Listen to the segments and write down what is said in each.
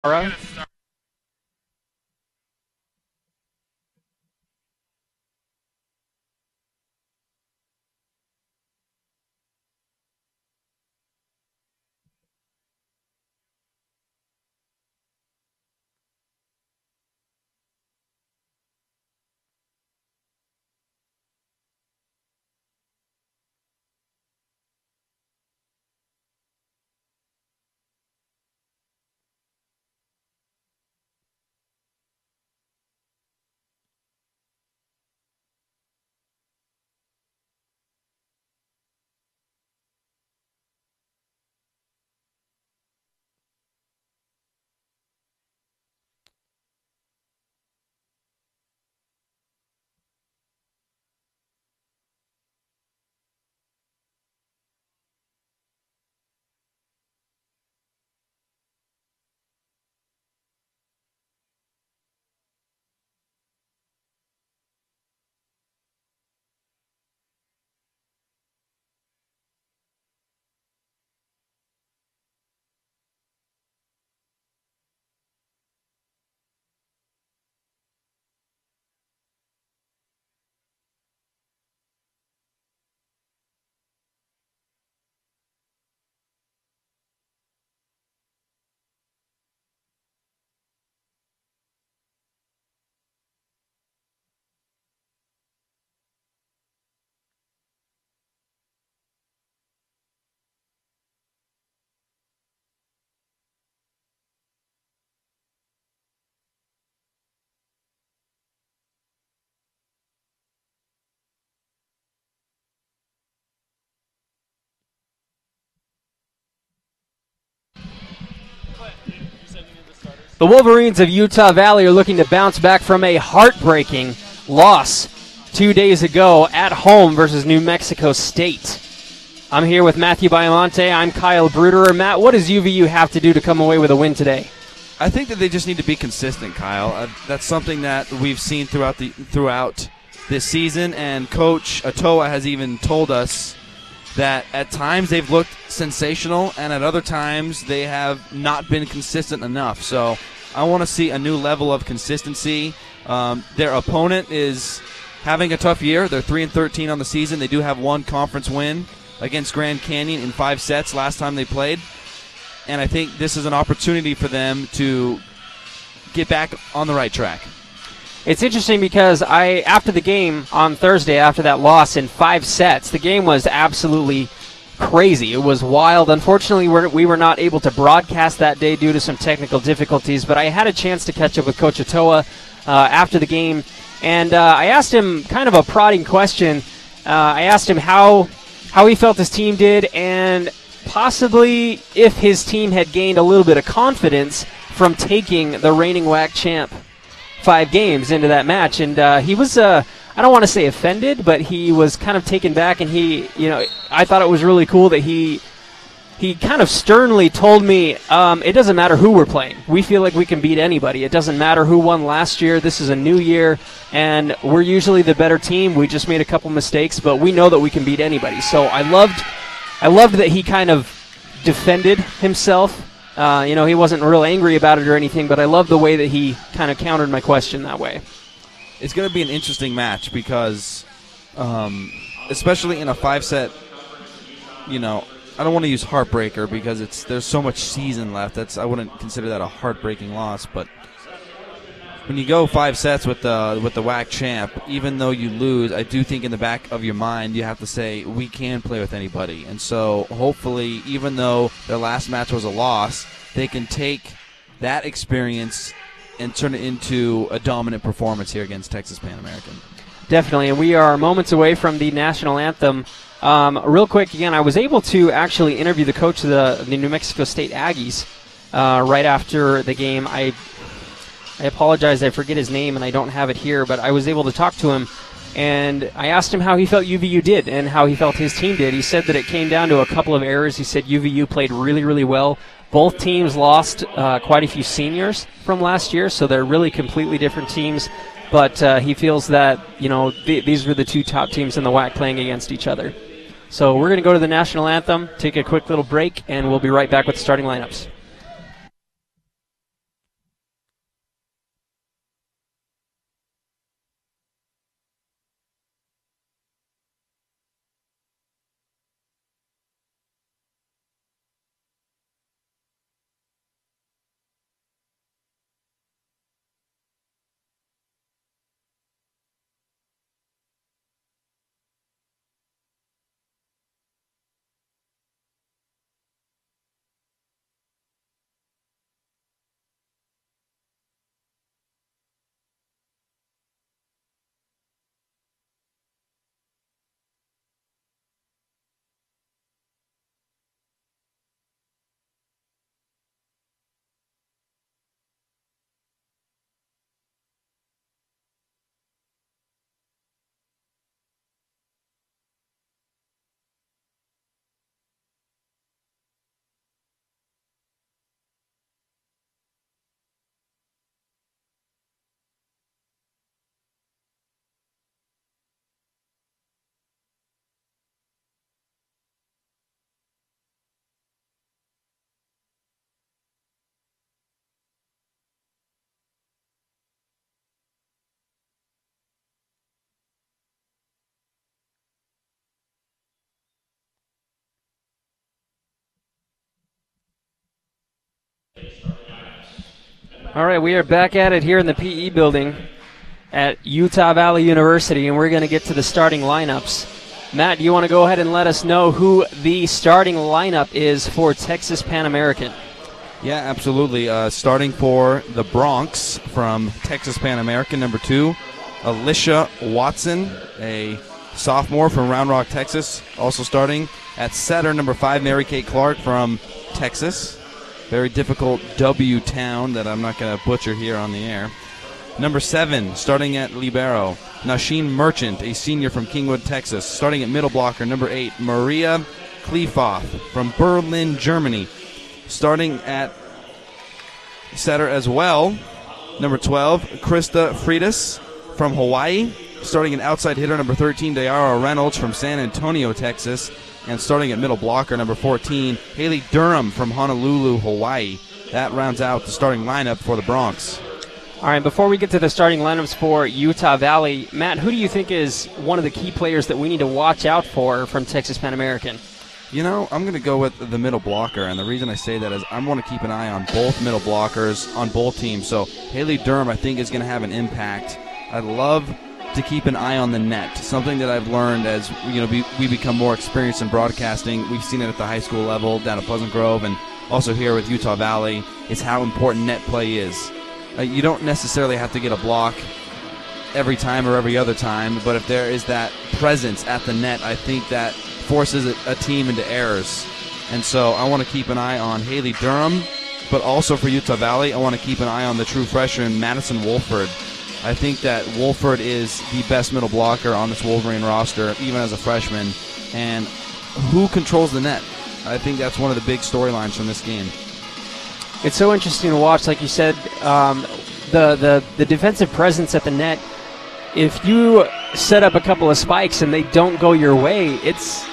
Right. The Wolverines of Utah Valley are looking to bounce back from a heartbreaking loss 2 days ago at home versus New Mexico State. I'm here with Matthew Biamonte. I'm Kyle Bruderer. Matt, what does UVU have to do to come away with a win today? I think that they just need to be consistent, Kyle. That's something that we've seen throughout this season, and Coach Atoa has even told us that at times they've looked sensational, and at other times they have not been consistent enough. So I want to see a new level of consistency. Their opponent is having a tough year. They're 3-13 on the season. They do have one conference win against Grand Canyon in 5 sets last time they played. And I think this is an opportunity for them to get back on the right track. It's interesting because after the game on Thursday, after that loss in 5 sets, the game was absolutely crazy. It was wild. Unfortunately, we were not able to broadcast that day due to some technical difficulties, but I had a chance to catch up with Coach Atoa after the game, and I asked him kind of a prodding question. I asked him how he felt his team did, and possibly if his team had gained a little bit of confidence from taking the reigning WAC champ 5 games into that match. And he was, I don't want to say offended, but he was kind of taken back, and I thought it was really cool that he kind of sternly told me, it doesn't matter who we're playing. We feel like we can beat anybody. It doesn't matter who won last year. This is a new year, and we're usually the better team. We just made a couple mistakes, but we know that we can beat anybody. So I loved that he kind of defended himself. He wasn't real angry about it or anything, but I love the way that he kind of countered my question that way. It's going to be an interesting match because, especially in a 5-set, I don't want to use heartbreaker because there's so much season left. I wouldn't consider that a heartbreaking loss, but when you go 5 sets with the WAC champ, even though you lose, I do think in the back of your mind you have to say we can play with anybody. And so hopefully, even though their last match was a loss, they can take that experience and turn it into a dominant performance here against Texas Pan American. Definitely, and we are moments away from the national anthem. Real quick, again, I was able to actually interview the coach of the New Mexico State Aggies right after the game. I apologize, I forget his name and I don't have it here, but I was able to talk to him, and I asked him how he felt UVU did and how he felt his team did. He said that it came down to a couple of errors. He said UVU played really, really well. Both teams lost quite a few seniors from last year, so they're really completely different teams. But he feels that, these were the 2 top teams in the WAC playing against each other. So we're going to go to the national anthem, take a quick little break, and we'll be right back with the starting lineups. All right, we are back at it here in the PE building at Utah Valley University, and we're going to get to the starting lineups. Matt, do you want to go ahead and let us know who the starting lineup is for Texas Pan American? Yeah, absolutely. Starting for the Bronx from Texas Pan American, number 2, Alicia Watson, a sophomore from Round Rock, Texas. Also starting at setter, number 5, Mary Kate Clark from Texas. Very difficult W town that I'm not going to butcher here on the air. Number 7, starting at libero, Nasheen Merchant, a senior from Kingwood, Texas. Starting at middle blocker, number 8, Maria Kleefoth from Berlin, Germany. Starting at setter as well, number 12, Krista Freitas from Hawaii. Starting at outside hitter, number 13, Dayara Reynolds from San Antonio, Texas. And starting at middle blocker, number 14, Haley Durham from Honolulu, Hawaii. That rounds out the starting lineup for the Bronx. All right, before we get to the starting lineups for Utah Valley, Matt, who do you think is one of the key players that we need to watch out for from Texas Pan American? You know, I'm going to go with the middle blocker, and the reason I say that is I want to keep an eye on both middle blockers on both teams. So Haley Durham, I think, is going to have an impact. I'd love to keep an eye on the net, something that I've learned as we become more experienced in broadcasting. We've seen it at the high school level down at Pleasant Grove and also here with Utah Valley. It's how important net play is. You don't necessarily have to get a block every time or every other time, but if there is that presence at the net, I think that forces a team into errors. And so I want to keep an eye on Haley Durham, but also for Utah Valley, I want to keep an eye on the true freshman, Madison Wolford. I think that Wolford is the best middle blocker on this Wolverine roster, even as a freshman. And who controls the net? I think that's one of the big storylines from this game. It's so interesting to watch, like you said, the defensive presence at the net. If you set up a couple of spikes and they don't go your way, it's,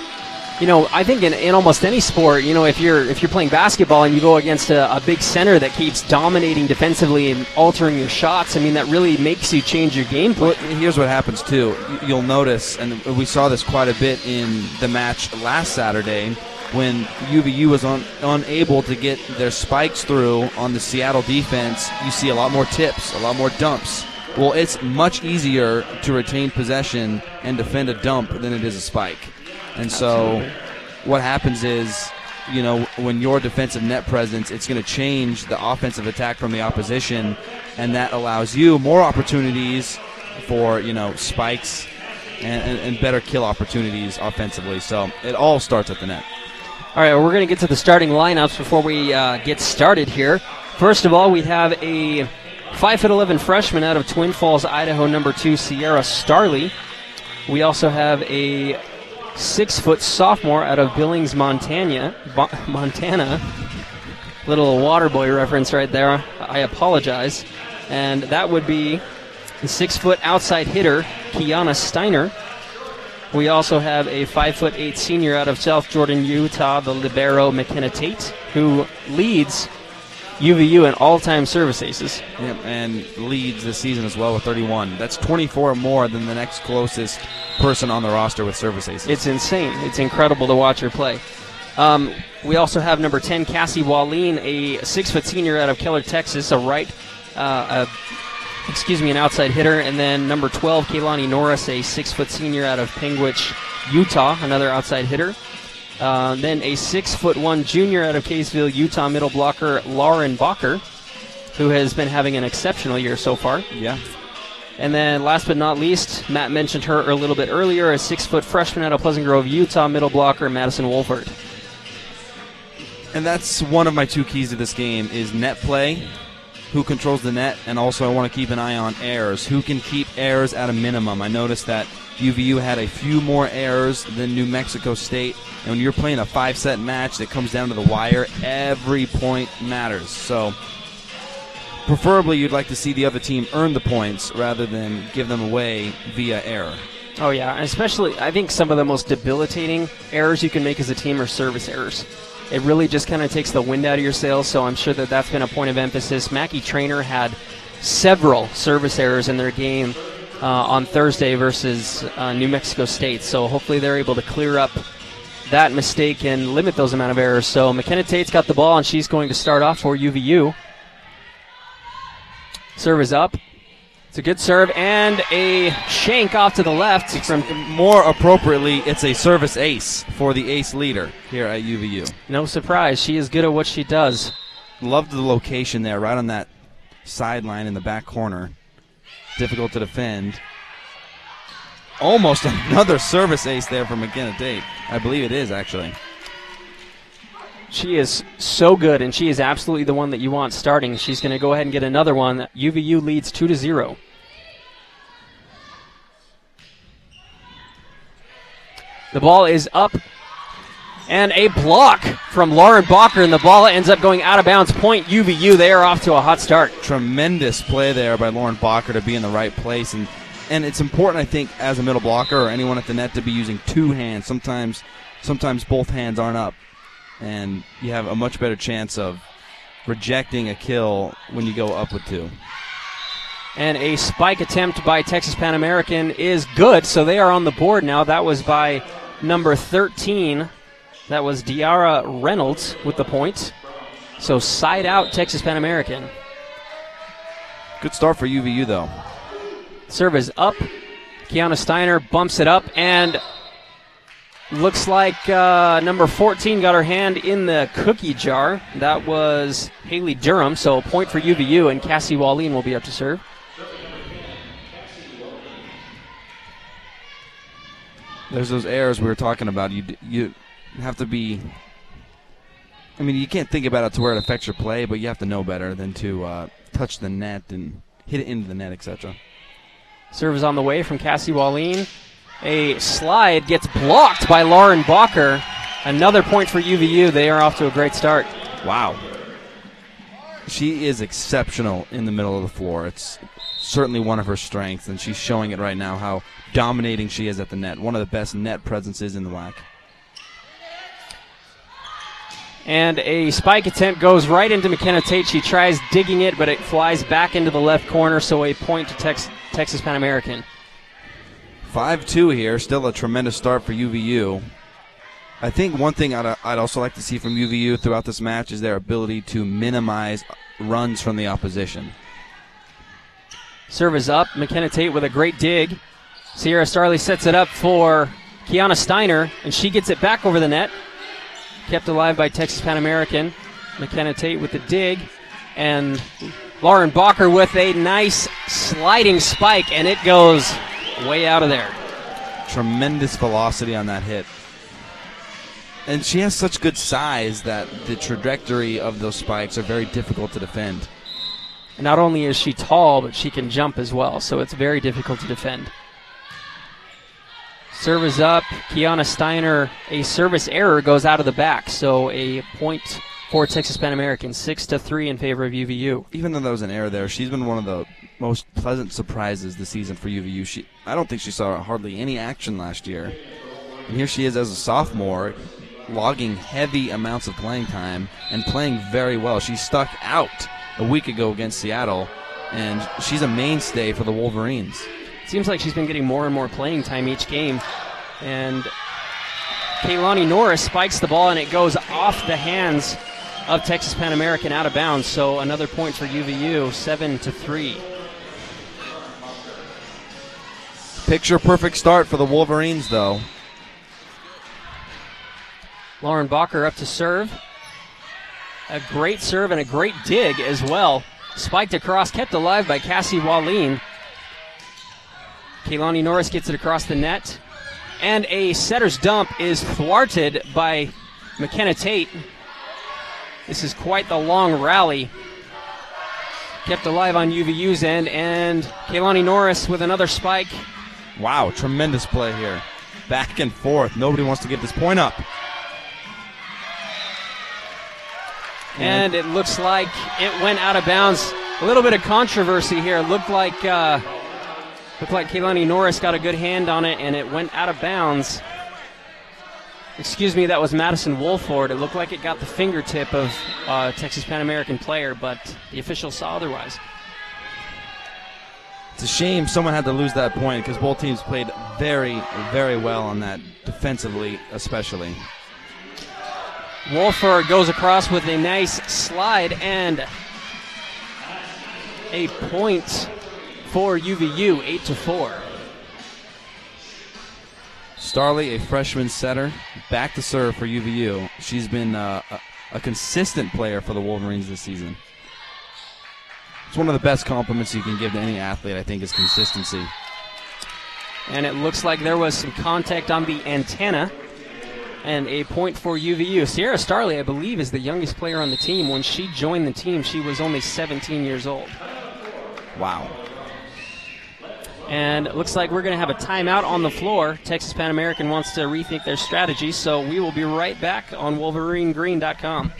I think in almost any sport, if you're playing basketball and you go against a big center that keeps dominating defensively and altering your shots, that really makes you change your game plan. Well, here's what happens too. You'll notice, and we saw this quite a bit in the match last Saturday, when UVU was unable to get their spikes through on the Seattle defense. You see a lot more tips, a lot more dumps. Well, it's much easier to retain possession and defend a dump than it is a spike. And so what happens is, when your defensive net presence, it's going to change the offensive attack from the opposition, and that allows you more opportunities for, spikes and better kill opportunities offensively. So it all starts at the net. All right, well, we're going to get to the starting lineups before we get started here. First of all, we have a 5'11" freshman out of Twin Falls, Idaho, number 2, Sierra Starley. We also have a 6-foot sophomore out of Billings, Montana. Little Waterboy reference right there. I apologize. And that would be the 6-foot outside hitter, Kiana Steiner. We also have a 5'8" senior out of South Jordan, Utah, the libero McKenna Tate, who leads UVU in all-time service aces. Yep, and leads this season as well with 31. That's 24 more than the next closest person on the roster with service aces. It's insane. It's incredible to watch her play. We also have number 10, Cassie Wallin, a 6-foot senior out of Keller, Texas, an outside hitter. And then number 12, Kaylani Norris, a 6-foot senior out of Panguitch, Utah, another outside hitter. Then a 6'1" junior out of Kaysville, Utah, middle blocker Lauren Bacher, who has been having an exceptional year so far. Yeah. And then last but not least, Matt mentioned her a little bit earlier, a 6-foot freshman out of Pleasant Grove, Utah, middle blocker Madison Wolford. And that's one of my 2 keys to this game is net play, who controls the net, and also I want to keep an eye on errors. Who can keep errors at a minimum? I noticed that UVU had a few more errors than New Mexico State, and when you're playing a 5-set match that comes down to the wire, every point matters. So preferably you'd like to see the other team earn the points rather than give them away via error. Oh, yeah, especially I think some of the most debilitating errors you can make as a team are service errors. It really just kind of takes the wind out of your sails, so I'm sure that that's been a point of emphasis. Mackie Traynor had several service errors in their game on Thursday versus New Mexico State, so hopefully they're able to clear up that mistake and limit those amount of errors. So McKenna Tate's got the ball, and she's going to start off for UVU. Serve is up. It's a good serve and a shank off to the left. More appropriately, it's a service ace for the ace leader here at UVU. No surprise. She is good at what she does. Love the location there, right on that sideline in the back corner. Difficult to defend. Almost another service ace there for McKenna Tate. I believe it is, actually. She is so good, and she is absolutely the one that you want starting. She's going to go ahead and get another one. UVU leads 2-0. The ball is up, and a block from Lauren Bacher, and the ball ends up going out of bounds. Point UVU. They are off to a hot start. Tremendous play there by Lauren Bacher to be in the right place, and it's important, I think, as a middle blocker or anyone at the net to be using two hands. Sometimes both hands aren't up, and you have a much better chance of rejecting a kill when you go up with two. And a spike attempt by Texas Pan American is good, so they are on the board now. That was by number 13. That was Diara Reynolds with the point. So side out Texas Pan American. Good start for UVU, though. Serve is up. Kiana Steiner bumps it up, and looks like number 14 got her hand in the cookie jar. That was Haley Durham, so a point for UVU, and Cassie Wallin will be up to serve. There's those errors we were talking about. You have to be, I mean, you can't think about it to where it affects your play, but you have to know better than to touch the net and hit it into the net, etc. Serve is on the way from Cassie Wallin. A slide gets blocked by Lauren Bacher. Another point for UVU. They are off to a great start. Wow. She is exceptional in the middle of the floor. It's certainly one of her strengths, and she's showing it right now how dominating she is at the net. One of the best net presences in the WAC. And a spike attempt goes right into McKenna Tate. She tries digging it, but it flies back into the left corner, so a point to Texas Pan American. 5-2 here, still a tremendous start for UVU. I think one thing I'd also like to see from UVU throughout this match is their ability to minimize runs from the opposition. Serve is up. McKenna Tate with a great dig. Sierra Starley sets it up for Kiana Steiner, and she gets it back over the net. Kept alive by Texas Pan American. McKenna Tate with the dig, and Lauren Bacher with a nice sliding spike, and it goes way out of there. Tremendous velocity on that hit. And she has such good size that the trajectory of those spikes are very difficult to defend. Not only is she tall, but she can jump as well, so it's very difficult to defend. Serve is up. Kiana Steiner, a service error goes out of the back, so a point for Texas Pan American, 6-3 in favor of UVU. Even though there was an error there, she's been one of the most pleasant surprises this season for UVU. I don't think she saw hardly any action last year. And here she is as a sophomore, logging heavy amounts of playing time and playing very well. She stuck out a week ago against Seattle, and she's a mainstay for the Wolverines. Seems like she's been getting more and more playing time each game. And Kaylani Norris spikes the ball, and it goes off the hands of Texas Pan American out of bounds. So another point for UVU, 7-3. Picture perfect start for the Wolverines, though. Lauren Bacher up to serve. A great serve and a great dig as well. Spiked across, kept alive by Cassie Wallin. Kaylani Norris gets it across the net. And a setter's dump is thwarted by McKenna Tate. This is quite the long rally. Kept alive on UVU's end, and Kaylani Norris with another spike. Wow, tremendous play here. Back and forth. Nobody wants to get this point up. And it looks like it went out of bounds. A little bit of controversy here. Looked like Kaylani Norris got a good hand on it, and it went out of bounds. Excuse me, that was Madison Wolford. It looked like it got the fingertip of Texas Pan American player, but the officials saw otherwise. It's a shame someone had to lose that point because both teams played very, very well on that, defensively especially. Wolford goes across with a nice slide, and a point for UVU, 8-4. Starley, a freshman setter, back to serve for UVU. She's been a consistent player for the Wolverines this season. It's one of the best compliments you can give to any athlete, I think, is consistency. And it looks like there was some contact on the antenna, and a point for UVU. Sierra Starley, I believe, is the youngest player on the team. When she joined the team, she was only 17 years old. Wow. And it looks like we're going to have a timeout on the floor. Texas Pan American wants to rethink their strategy, so we will be right back on WolverineGreen.com.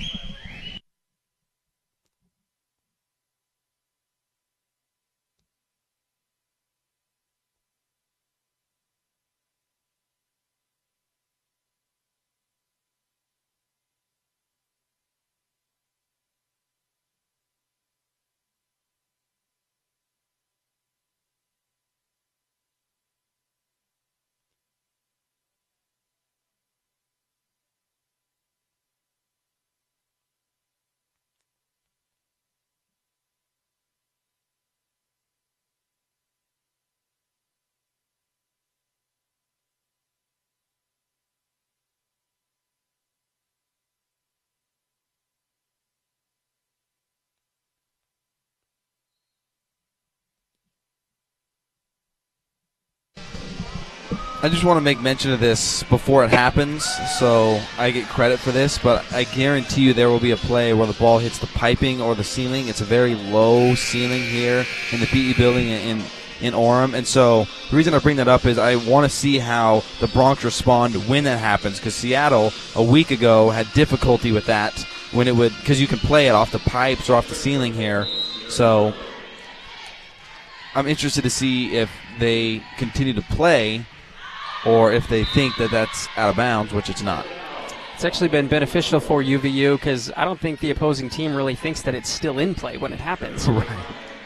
I just want to make mention of this before it happens, so I get credit for this, but I guarantee you there will be a play where the ball hits the piping or the ceiling. It's a very low ceiling here in the PE building in Orem, and so the reason I bring that up is I want to see how the Bronx respond when that happens, because Seattle a week ago had difficulty with that when it would, because you can play it off the pipes or off the ceiling here. So I'm interested to see if they continue to play or if they think that that's out of bounds, which it's not. It's actually been beneficial for UVU because I don't think the opposing team really thinks that it's still in play when it happens. Right.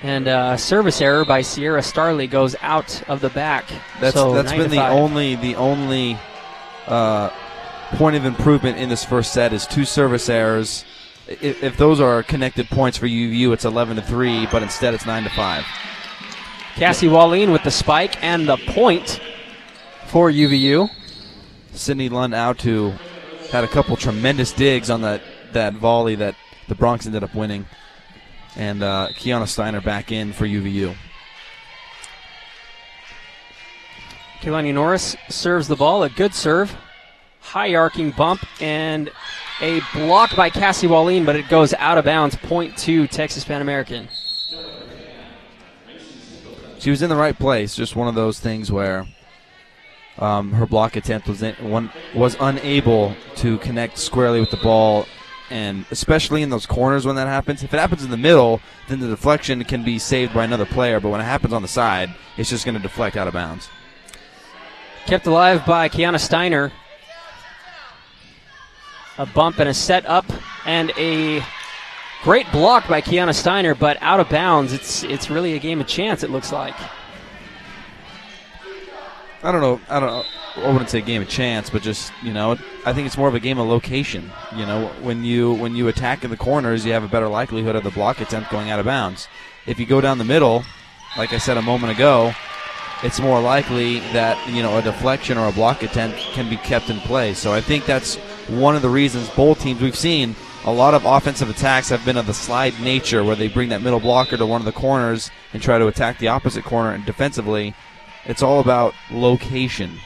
And service error by Sierra Starley goes out of the back. That's been the only point of improvement in this first set is 2 service errors. If those are connected points for UVU, it's 11-3, but instead it's 9-5. Cassie Wallin with the spike and the point for UVU. Sydney Lund out, who had a couple tremendous digs on that volley that the Bronx ended up winning. And Kiana Steiner back in for UVU. Kehlani Norris serves the ball, a good serve. High arcing bump and a block by Cassie Wallin, but it goes out of bounds. Point to Texas Pan American. She was in the right place, just one of those things where her block attempt was unable to connect squarely with the ball, and especially in those corners when that happens. If it happens in the middle, then the deflection can be saved by another player, but when it happens on the side, it's just going to deflect out of bounds. Kept alive by Kiana Steiner. A bump and a set up, and a great block by Kiana Steiner, but out of bounds. It's really a game of chance, it looks like. I don't know. I wouldn't say game of chance, but just, I think it's more of a game of location. When you attack in the corners, you have a better likelihood of the block attempt going out of bounds. If you go down the middle, like I said a moment ago, it's more likely that, a deflection or a block attempt can be kept in play. So I think that's one of the reasons both teams, we've seen a lot of offensive attacks have been of the slide nature, where they bring that middle blocker to one of the corners and try to attack the opposite corner, and defensively, it's all about location.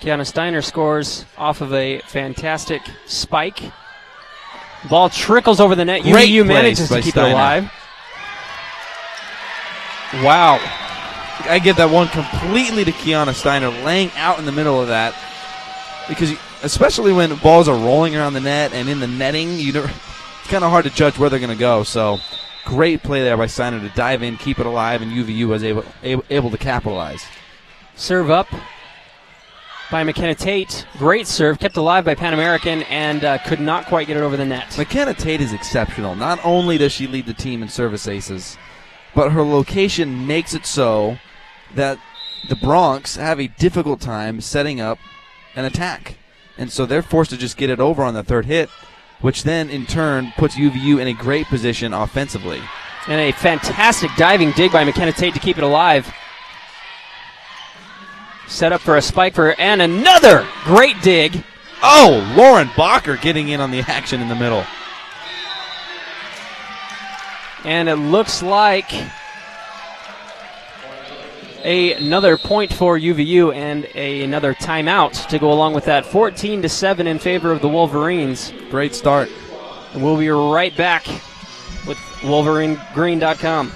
Kiana Steiner scores off of a fantastic spike. Ball trickles over the net. UVU manages to keep it alive. Wow. I give that one completely to Kiana Steiner, laying out in the middle of that, because especially when balls are rolling around the net and in the netting, it's kind of hard to judge where they're going to go. So great play there by Steiner to dive in, keep it alive, and UVU was able to capitalize. Serve up by McKenna Tate. Great serve, kept alive by Pan American, and could not quite get it over the net. McKenna Tate is exceptional. Not only does she lead the team in service aces, but her location makes it so that the Bronx have a difficult time setting up an attack. And so they're forced to just get it over on the third hit, which then in turn puts UVU in a great position offensively. And a fantastic diving dig by McKenna Tate to keep it alive. Set up for a spike and another great dig. Oh, Lauren Bacher getting in on the action in the middle. And it looks like another point for UVU and another timeout to go along with that. 14-7 in favor of the Wolverines. Great start. And we'll be right back with WolverineGreen.com.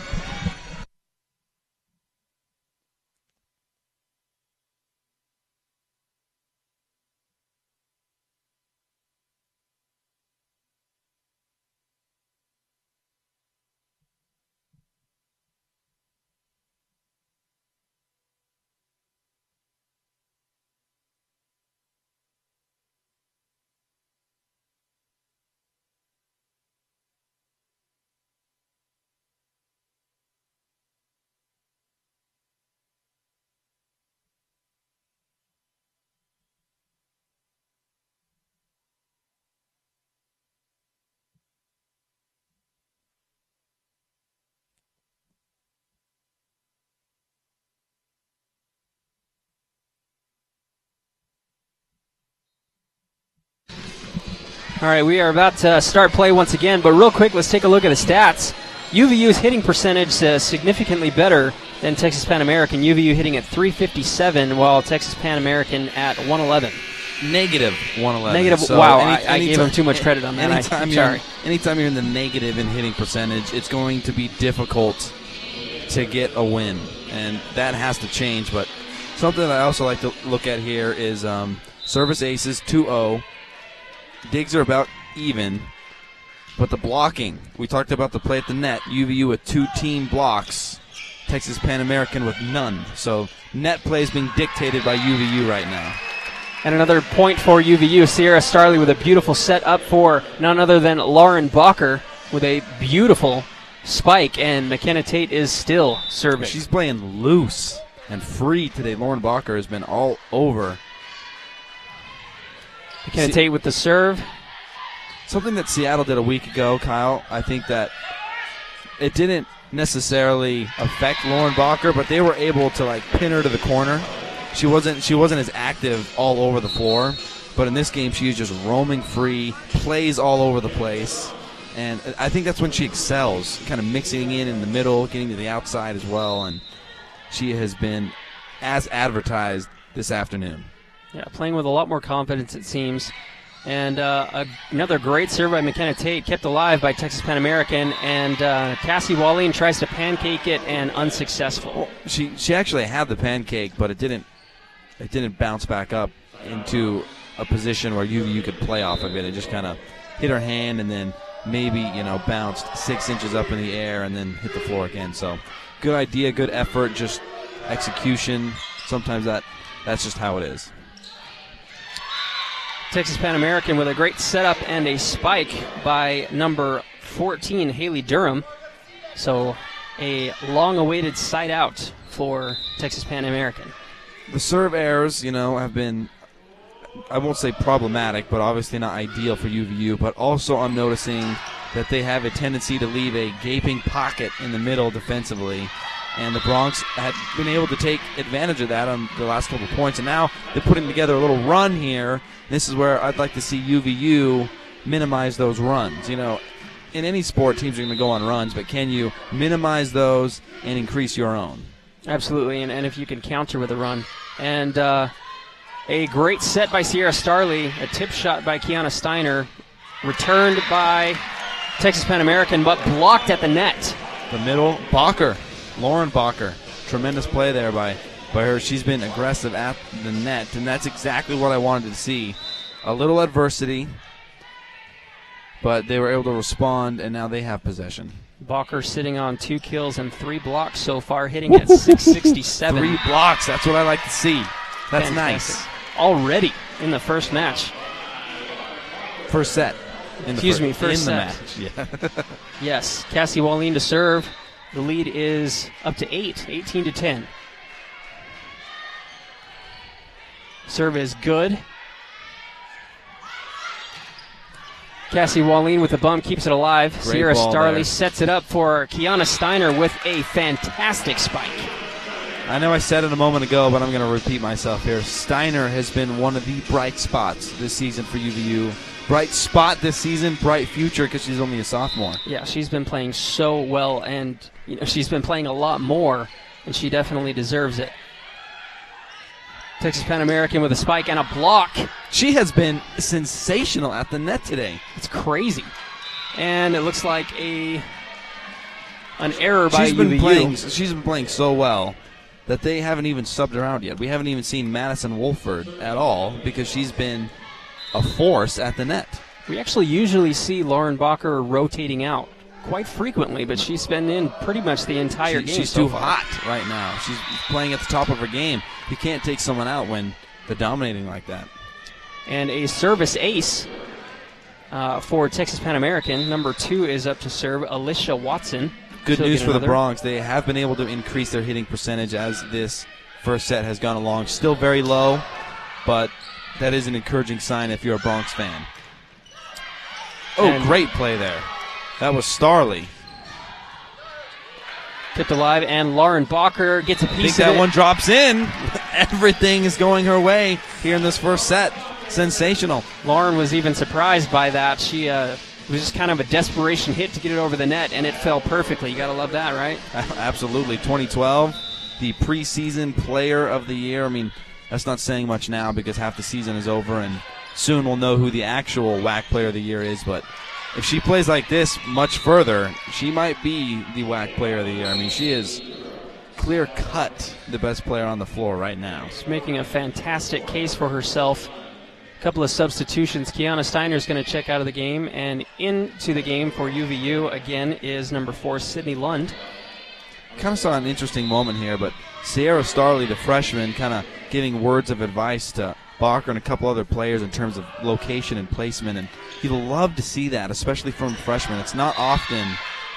All right, we are about to start play once again, but real quick, let's take a look at the stats. UVU's hitting percentage significantly better than Texas Pan American. UVU hitting at .357, while Texas Pan American at .111. Negative .111. Negative. So wow, I gave him too much credit on that. Anytime you're in the negative in hitting percentage, it's going to be difficult to get a win, and that has to change. But something that I also like to look at here is service aces 2-0. Digs are about even, but the blocking, we talked about the play at the net, UVU with 2 team blocks, Texas Pan American with none. So net play is being dictated by UVU right now. And another point for UVU, Sierra Starley with a beautiful set up for none other than Lauren Bacher with a beautiful spike, and McKenna Tate is still serving. She's playing loose and free today. Lauren Bacher has been all over. McKenna Tate with the serve. Something that Seattle did a week ago, Kyle, I think that it didn't necessarily affect Lauren Bacher, but they were able to pin her to the corner. She wasn't as active all over the floor, but in this game she was just roaming free, plays all over the place, and I think that's when she excels, kind of mixing in the middle, getting to the outside as well, and she has been as advertised this afternoon. Yeah, playing with a lot more confidence, it seems. And another great serve by McKenna Tate, kept alive by Texas Pan American, and Cassie Walline tries to pancake it and unsuccessful. Well, she actually had the pancake, but it didn't bounce back up into a position where you could play off of it. It just kind of hit her hand and then maybe bounced 6 inches up in the air and then hit the floor again. So good idea, good effort, just execution. Sometimes that's just how it is. Texas Pan American with a great setup and a spike by number 14, Haley Durham. So a long-awaited side out for Texas Pan American. The serve errors, have been, I won't say problematic, but obviously not ideal for UVU. But also I'm noticing that they have a tendency to leave a gaping pocket in the middle defensively. And the Bronx had been able to take advantage of that on the last couple of points. And now they're putting together a little run here. This is where I'd like to see UVU minimize those runs. In any sport, teams are going to go on runs, but can you minimize those and increase your own? Absolutely, and if you can counter with a run. And a great set by Sierra Starley, a tip shot by Kiana Steiner, returned by Texas Pan American, but blocked at the net. The middle, Bacher. Lauren Bacher, tremendous play there by her. She's been aggressive at the net, and that's exactly what I wanted to see. A little adversity, but they were able to respond, and now they have possession. Bacher sitting on 2 kills and 3 blocks so far, hitting at .667. 3 blocks, that's what I like to see. That's fantastic. Nice. Already in the first match. First set. First set. Match. Yeah. Yes, Cassie Walline to serve. The lead is up to 18-10. Serve is good. Cassie Wallin with the bump keeps it alive. Great Sierra ball Starley there. sets it up for Kiana Steiner with a fantastic spike. I know I said it a moment ago, but I'm going to repeat myself here. Steiner has been one of the bright spots this season for UVU. Bright spot this season, bright future because she's only a sophomore. Yeah, she's been playing so well, and she's been playing a lot more, and she definitely deserves it. Texas Pan American with a spike and a block. She has been sensational at the net today. It's crazy. And it looks like an error by UVU. She's been playing so well that they haven't even subbed her out yet. We haven't even seen Madison Wolford at all because she's been a force at the net. We actually usually see Lauren Bacher rotating out quite frequently, but she's been in pretty much the entire game. She's so too far. hot right now. She's playing at the top of her game. You can't take someone out when they're dominating like that. And a service ace for Texas Pan American. Number 2 is up to serve, Alicia Watson. Good news for the Bronx. They have been able to increase their hitting percentage as this first set has gone along. Still very low, but that is an encouraging sign if you're a Bronx fan. Oh, and great play there. That was Starley. Tipped alive, and Lauren Bacher gets a piece of it. I think that one drops in. Everything is going her way here in this first set. Sensational. Lauren was even surprised by that. She it was just kind of a desperation hit to get it over the net, and it fell perfectly. You got to love that, right? Absolutely. 2012, the preseason player of the year. I mean, that's not saying much now because half the season is over, and soon we'll know who the actual WAC player of the year is, but if she plays like this much further, she might be the WAC player of the year. I mean, she is clear-cut the best player on the floor right now. She's making a fantastic case for herself. A couple of substitutions. Kiana Steiner's going to check out of the game, and into the game for UVU again is number 4, Sydney Lund. Kind of saw an interesting moment here, but Sierra Starley, the freshman, kind of giving words of advice to Bacher and a couple other players in terms of location and placement, and you'd love to see that, especially from freshmen. It's not often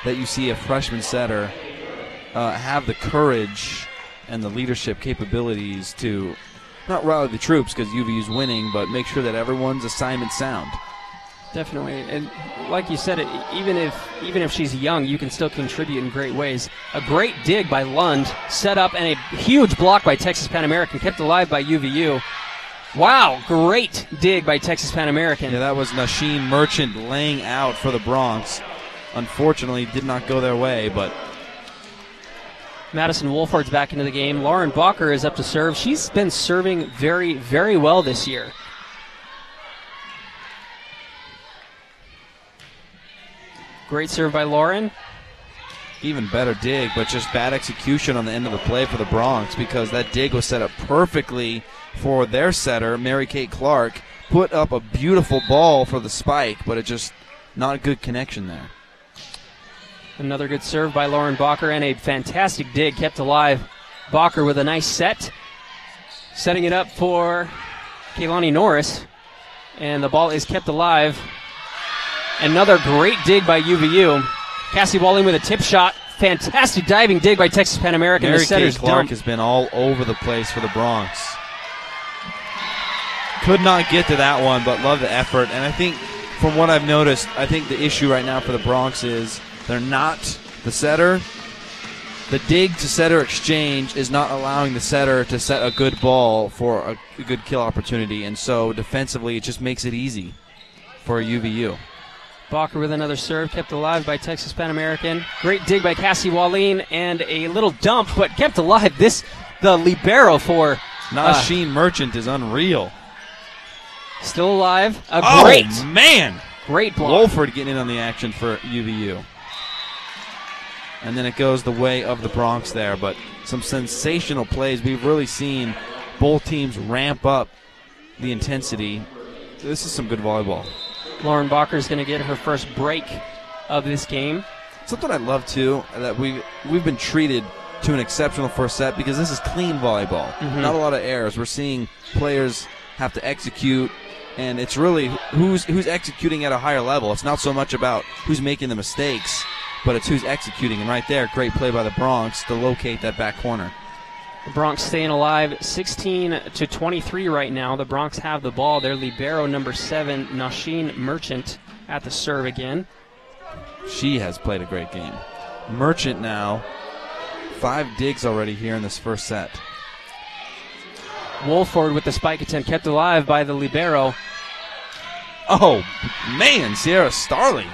that you see a freshman setter have the courage and the leadership capabilities to not rally the troops because UVU's winning, but make sure that everyone's assignment sound. Definitely, and like you said, even if she's young, you can still contribute in great ways. A great dig by Lund, set up, and a huge block by Texas Pan American, kept alive by UVU. Wow, great dig by Texas Pan American. Yeah, that was Nasheen Merchant laying out for the Bronx. Unfortunately, did not go their way, but Madison Wolford's back into the game. Lauren Bacher is up to serve. She's been serving very, very well this year. Great serve by Lauren. Even better dig, but just bad execution on the end of the play for the Bronx because that dig was set up perfectly for their setter, Mary Kate Clark. Put up a beautiful ball for the spike, but it just not a good connection there. Another good serve by Lauren Bacher and a fantastic dig kept alive. Bacher with a nice set. Setting it up for Kaylani Norris. And the ball is kept alive. Another great dig by UVU. Cassie Walling with a tip shot. Fantastic diving dig by Texas Pan American. Mary the setter's Kate Clark dump. has been all over the place for the Bronx. Could not get to that one, but love the effort. And I think from what I've noticed, I think the issue right now for the Bronx is they're not the setter. The dig to setter exchange is not allowing the setter to set a good ball for a good kill opportunity. And so defensively, it just makes it easy for UVU. Bacher with another serve, kept alive by Texas Pan American. Great dig by Cassie Wallin and a little dump, but kept alive. The libero for Nasheen Merchant is unreal. Still alive. Great block. Wolford getting in on the action for UVU. And then it goes the way of the Bronx there, but some sensational plays. We've really seen both teams ramp up the intensity. This is some good volleyball. Lauren Bacher is going to get her first break of this game. Something I love, too, that we've been treated to an exceptional first set because this is clean volleyball. Mm-hmm. Not a lot of errors. We're seeing players have to execute, and it's really who's executing at a higher level. It's not so much about who's making the mistakes, but it's who's executing. And right there, great play by the Bronx to locate that back corner. The Bronx staying alive, 16-23 right now. The Bronx have the ball. Their libero, number 7, Nasheen Merchant. at the serve again. She has played a great game. Merchant now, 5 digs already here in this first set. Wolford with the spike attempt kept alive by the libero. Oh, man, Sierra Starley.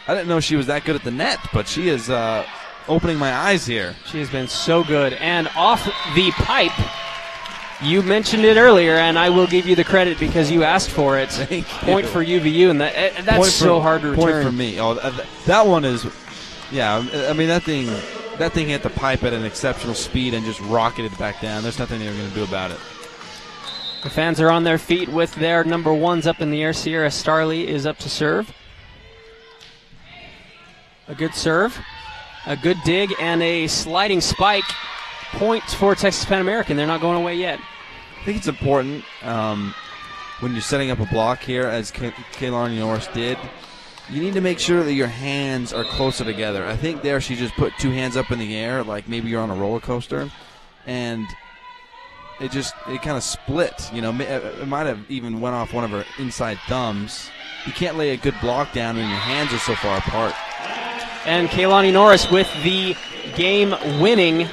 I didn't know she was that good at the net, but she is opening my eyes here. She has been so good. And off the pipe, you mentioned it earlier, and I will give you the credit because you asked for it. Point for UVU, and that's so hard to return. Point for me. Oh, that one is, yeah, I mean, that thing hit the pipe at an exceptional speed and just rocketed back down. There's nothing they're going to do about it. The fans are on their feet with their number 1s up in the air. Sierra Starley is up to serve. A good serve, a good dig, and a sliding spike. Points for Texas Pan American. They're not going away yet. I think it's important when you're setting up a block here, as Kaylani Norris did, you need to make sure that your hands are closer together. I think there she just put 2 hands up in the air like maybe you're on a roller coaster, and it kind of split. You know, it might have even went off one of her inside thumbs. You can't lay a good block down when your hands are so far apart. And Kaylani Norris with the game-winning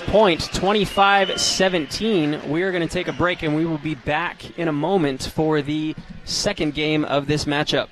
point, 25-17. We are going to take a break, and we will be back in a moment for the second game of this matchup.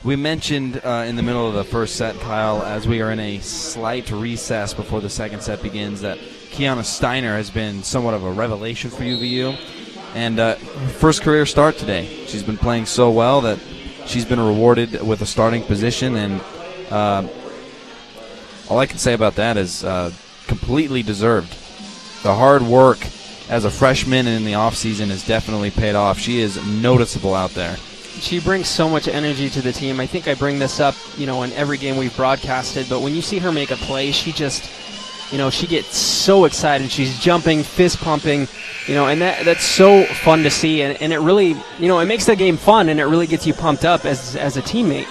We mentioned in the middle of the first set, Kyle, as we are in a slight recess before the second set begins, that Kiana Steiner has been somewhat of a revelation for UVU. And first career start today. She's been playing so well that she's been rewarded with a starting position. And all I can say about that is completely deserved. The hard work as a freshman and in the offseason has definitely paid off. She is noticeable out there. She brings so much energy to the team. I think I bring this up, in every game we've broadcasted, but when you see her make a play, she just, she gets so excited. She's jumping, fist pumping, and that's so fun to see. And it really, it makes the game fun, and it really gets you pumped up as a teammate.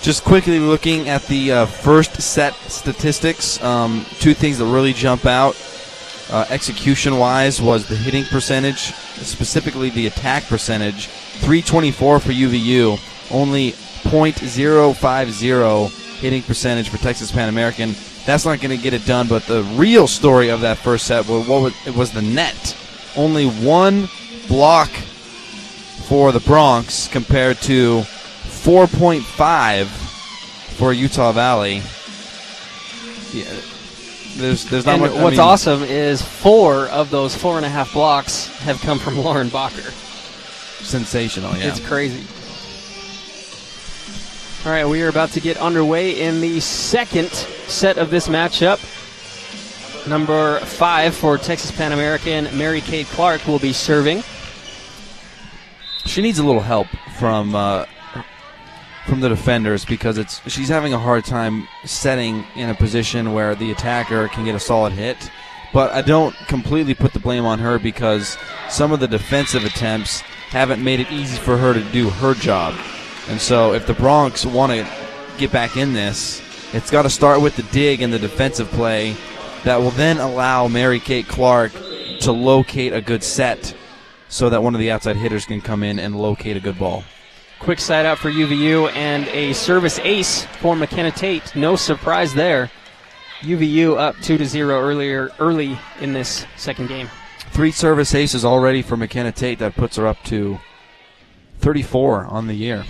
Just quickly looking at the first set statistics, 2 things that really jump out execution-wise was the hitting percentage, specifically the attack percentage. 324 for UVU, only .050 hitting percentage for Texas Pan American. That's not going to get it done, but the real story of that first set was the net. Only 1 block for the Bronx compared to 4.5 for Utah Valley. Yeah, there's not much. What's awesome is 4 of those 4.5 blocks have come from Lauren Bacher. Sensational, yeah. It's crazy. All right, we are about to get underway in the second set of this matchup. Number 5 for Texas Pan American, Mary Kate Clark, will be serving. She needs a little help from the defenders because she's having a hard time setting in a position where the attacker can get a solid hit. But I don't completely put the blame on her because some of the defensive attempts haven't made it easy for her to do her job. And so if the Bronx want to get back in this, it's got to start with the dig and the defensive play that will then allow Mary Kate Clark to locate a good set so that one of the outside hitters can come in and locate a good ball. Quick side out for UVU and a service ace for McKenna Tate. No surprise there. UVU up 2-0 early in this second game. 3 service aces already for McKenna Tate. That puts her up to 34 on the year.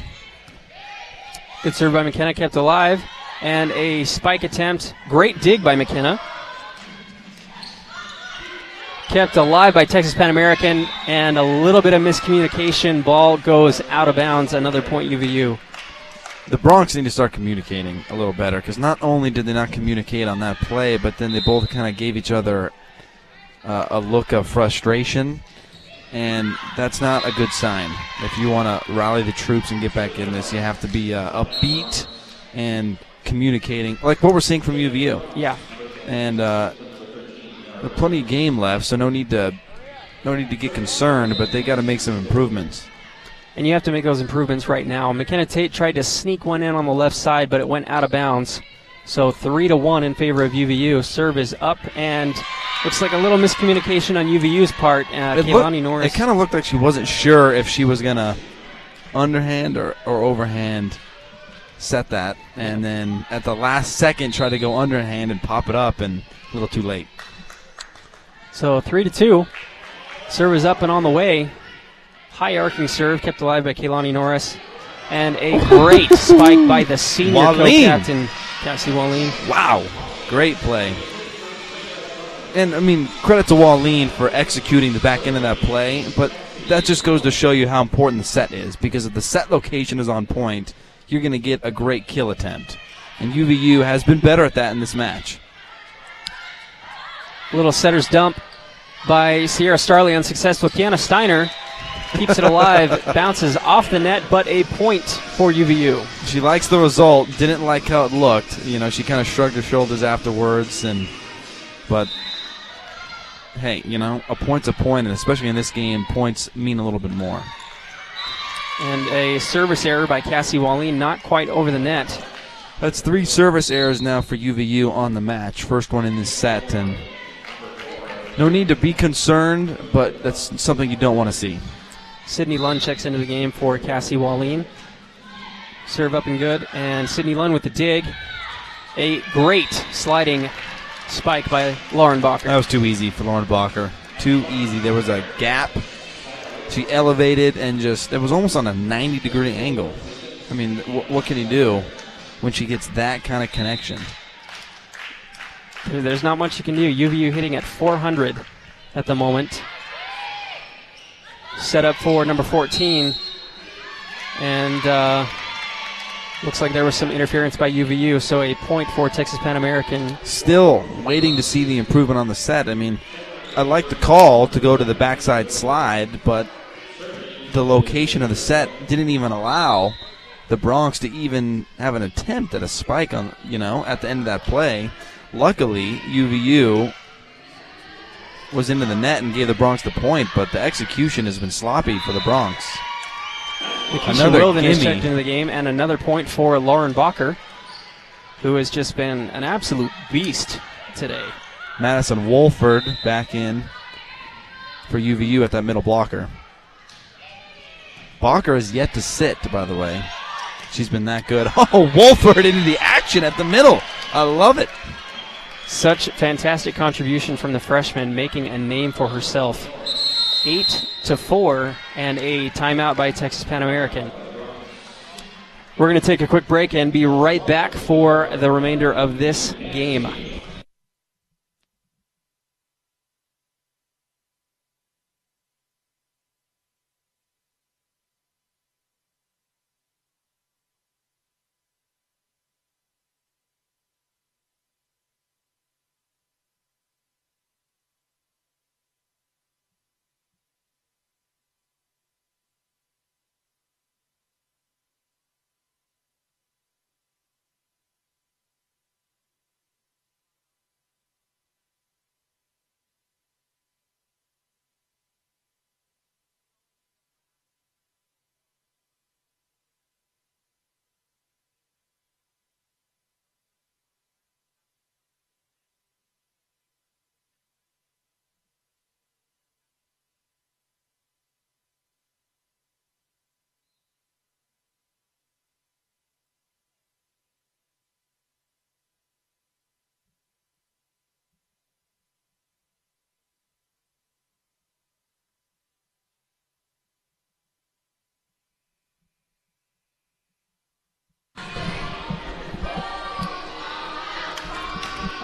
Good serve by McKenna, kept alive. And a spike attempt. Great dig by McKenna. Kept alive by Texas Pan American, and a little bit of miscommunication. Ball goes out of bounds. Another point UVU. The Bronx need to start communicating a little better because not only did they not communicate on that play, but then they both kind of gave each other a look of frustration, and that's not a good sign. If you want to rally the troops and get back in this, you have to be upbeat and communicating, like what we're seeing from UVU. Yeah. And there's plenty of game left, so no need to get concerned, but they got to make some improvements. And you have to make those improvements right now. McKenna Tate tried to sneak one in on the left side, but it went out of bounds. So 3-1 in favor of UVU. Serve is up, and looks like a little miscommunication on UVU's part. Kaylani Norris. It kind of looked like she wasn't sure if she was going to underhand or overhand set that, and then at the last second try to go underhand and pop it up, and a little too late. So 3-2. Serve is up and on the way. High arcing serve kept alive by Kaylani Norris. And a great spike by the senior co-captain, Cassie Wallin. Wow. Great play. And, I mean, credit to Wallin for executing the back end of that play, but that just goes to show you how important the set is, because if the set location is on point, you're going to get a great kill attempt. And UVU has been better at that in this match. Little setter's dump by Sierra Starley unsuccessful. Kiana Steiner keeps it alive, bounces off the net, but a point for UVU. She likes the result, didn't like how it looked. You know, she kind of shrugged her shoulders afterwards, but hey, you know, a point's a point, and especially in this game, points mean a little bit more. And a service error by Cassie Wallin, not quite over the net. That's 3 service errors now for UVU on the match. First one in this set, and no need to be concerned, but that's something you don't want to see. Sydney Lund checks into the game for Cassie Wallin. Serve up and good, and Sydney Lund with the dig. A great sliding spike by Lauren Bacher. That was too easy for Lauren Bacher. Too easy. There was a gap. She elevated and just, it was almost on a 90-degree angle. I mean, what can you do when she gets that kind of connection? There's not much you can do. UVU hitting at 400 at the moment. Set up for number 14. And looks like there was some interference by UVU, so a point for Texas Pan American. Still waiting to see the improvement on the set. I mean, I like the call to go to the backside slide, but the location of the set didn't even allow the Bronx to even have an attempt at a spike on, you know, at the end of that play. Luckily, UVU was into the net and gave the Bronx the point, but the execution has been sloppy for the Bronx. Another Wilden is checked into the game, and another point for Lauren Bacher, who has just been an absolute beast today. Madison Wolford back in for UVU at that middle blocker. Bacher is yet to sit, by the way. She's been that good. Oh, Wolford into the action at the middle. I love it. Such fantastic contribution from the freshman, making a name for herself. 8-4, and a timeout by Texas Pan American. We're going to take a quick break and be right back for the remainder of this game.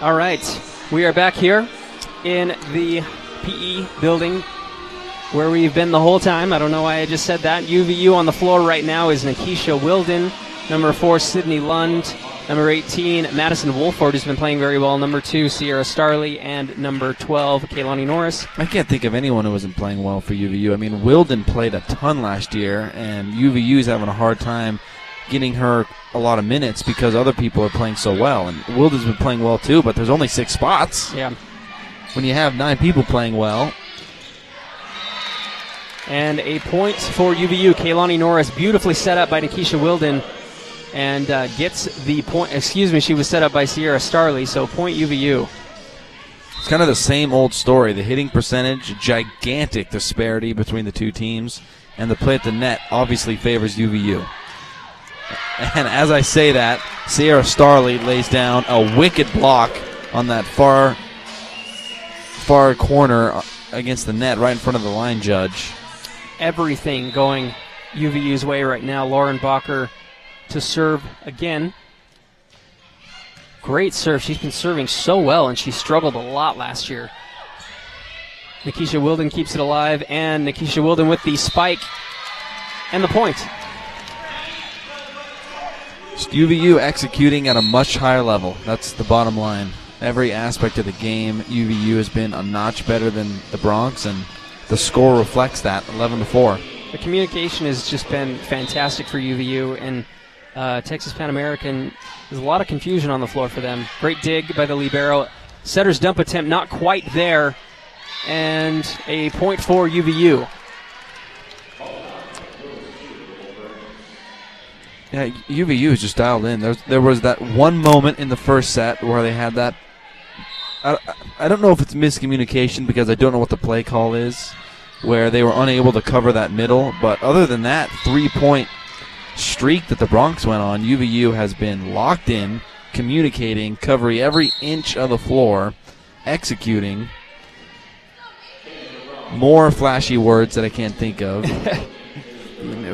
All right, we are back here in the PE building where we've been the whole time. I don't know why I just said that. UVU on the floor right now is Nikisha Wilden, number 4, Sydney Lund, number 18, Madison Wolford, who's been playing very well, number 2, Sierra Starley, and number 12, Kaylani Norris. I can't think of anyone who wasn't playing well for UVU. I mean, Wilden played a ton last year, and UVU's having a hard time getting her a lot of minutes because other people are playing so well. And Wilden's been playing well too, but there's only 6 spots. Yeah. When you have 9 people playing well. And a point for UVU. Kaylani Norris, beautifully set up by Nikisha Wilden, and gets the point. Excuse me, she was set up by Sierra Starley, so point UVU. It's kind of the same old story. The hitting percentage, gigantic disparity between the two teams, and the play at the net obviously favors UVU. And as I say that, Sierra Starley lays down a wicked block on that far corner against the net right in front of the line judge. Everything going UVU's way right now. Lauren Bacher to serve again. Great serve. She's been serving so well, and she struggled a lot last year. Nikisha Wilden keeps it alive, and Nikisha Wilden with the spike and the point. UVU executing at a much higher level. That's the bottom line. Every aspect of the game, UVU has been a notch better than the Bronx, and the score reflects that, 11-4. The communication has just been fantastic for UVU, and Texas Pan American, there's a lot of confusion on the floor for them. Great dig by the libero. Setter's dump attempt not quite there, and a point for UVU. Yeah, UVU is just dialed in. There was that one moment in the first set where they had that. I don't know if it's miscommunication because I don't know what the play call is, where they were unable to cover that middle. But other than that 3-point streak that the Bronx went on, UVU has been locked in, communicating, covering every inch of the floor, executing. More flashy words that I can't think of.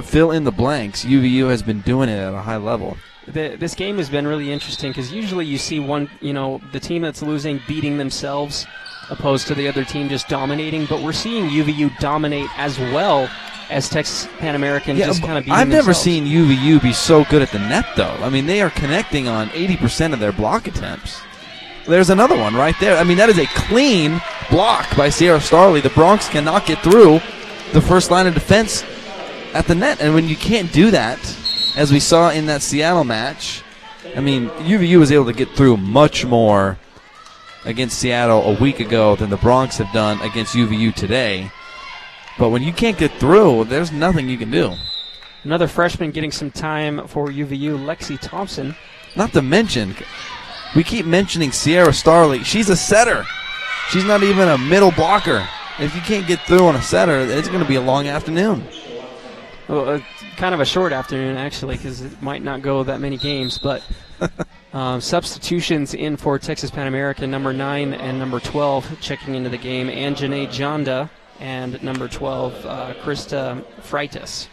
Fill in the blanks. UVU has been doing it at a high level. This game has been really interesting because usually you see the team that's losing beating themselves opposed to the other team just dominating, but we're seeing UVU dominate as well as Texas Pan American just kind of beating I've never themselves. seen UVU be so good at the net, though. I mean, they are connecting on 80% of their block attempts. There's another one right there. I mean, that is a clean block by Sierra Starley. The Bronx cannot get through the first line of defense at the net, and when you can't do that, as we saw in that Seattle match, I mean, UVU was able to get through much more against Seattle a week ago than the Bronx have done against UVU today. But when you can't get through, there's nothing you can do. Another freshman getting some time for UVU, Lexi Thompson. Not to mention, we keep mentioning Sierra Starley. She's a setter. She's not even a middle blocker. If you can't get through on a setter, it's going to be a long afternoon. Well, kind of a short afternoon, actually, because it might not go that many games. But substitutions in for Texas Pan American, number 9 and number 12 checking into the game. Anjanae Janda and number 12, Krista Freitas.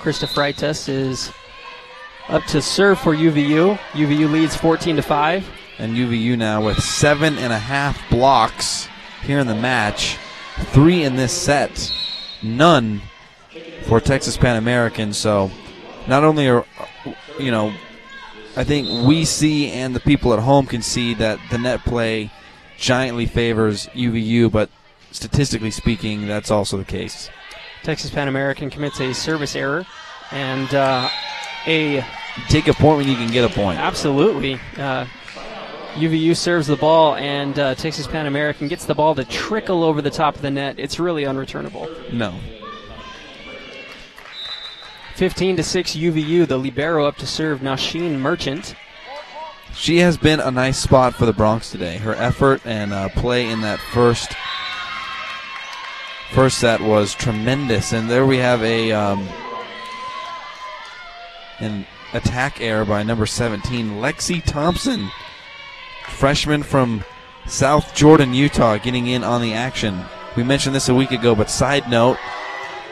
Krista Freitas is up to serve for UVU. UVU leads 14-5. And UVU now with 7.5 blocks here in the match. 3 in this set. None for Texas Pan American. So not only are, I think we see and the people at home can see that the net play giantly favors UVU, but statistically speaking, that's also the case. Texas Pan American commits a service error and take a point when you can get a point. Absolutely. UVU serves the ball, and Texas Pan American gets the ball to trickle over the top of the net. It's really unreturnable. No. 15-6 UVU, the libero up to serve Nasheen Merchant. She has been a nice spot for the Bronx today. Her effort and play in that first set was tremendous. And there we have an attack error by number 17, Lexi Thompson, freshman from South Jordan, Utah, getting in on the action. We mentioned this a week ago, but side note,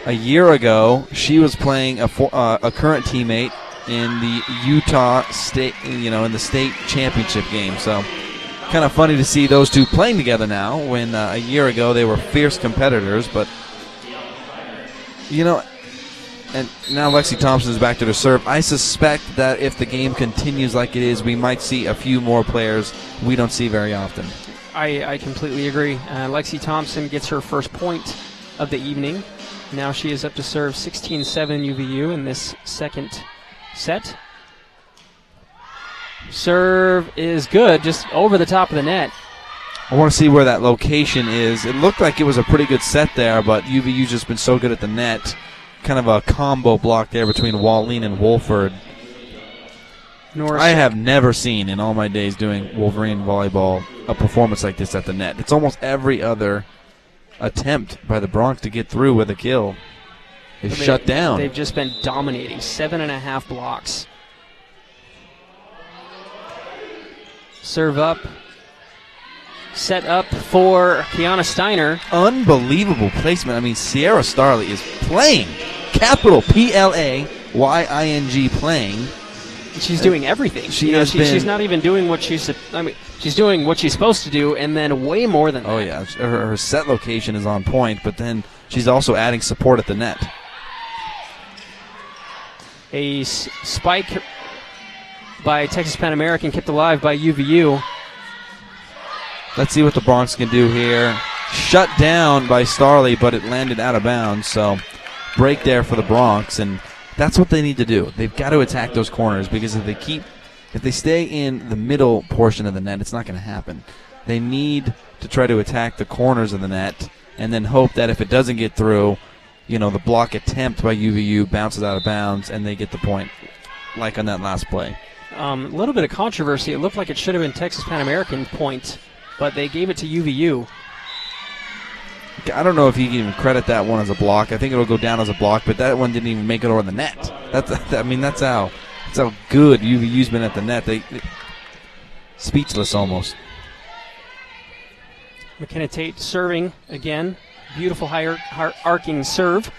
a year ago, she was playing a current teammate in the Utah State, in the state championship game. So, kind of funny to see those two playing together now. When a year ago they were fierce competitors, but and now Lexi Thompson is back to the serve. I suspect that if the game continues like it is, we might see a few more players we don't see very often. I completely agree. Lexi Thompson gets her first point of the evening. Now she is up to serve 16-7 UVU in this second set. Serve is good, just over the top of the net. I want to see where that location is. It looked like it was a pretty good set there, but UVU's just been so good at the net. Kind of a combo block there between Wallin and Wolford. I have never seen in all my days doing Wolverine volleyball a performance like this at the net. It's almost every other attempt by the Bronx to get through with a kill is shut down. They've just been dominating. 7.5 blocks. Serve up. Set up for Kiana Steiner. Unbelievable placement. I mean, Sierra Starley is playing. Capital P-L-A-Y-I-N-G playing. She's doing everything. She's not even doing what she's doing what she's supposed to do, and then way more than that. Oh, yeah. Her set location is on point, but then she's also adding support at the net. A spike by Texas Pan American, kept alive by UVU. Let's see what the Bronx can do here. Shut down by Starley, but it landed out of bounds, so break there for the Bronx, and that's what they need to do. They've got to attack those corners, because if they stay in the middle portion of the net, it's not going to happen. They need to try to attack the corners of the net and then hope that if it doesn't get through, the block attempt by UVU bounces out of bounds and they get the point, like on that last play. A little bit of controversy. It looked like it should have been Texas Pan American point, but they gave it to UVU. I don't know if you can even credit that one as a block. I think it'll go down as a block, but that one didn't even make it over the net. That's how good UVU's been at the net. They speechless almost. McKenna Tate serving again. Beautiful high arcing serve.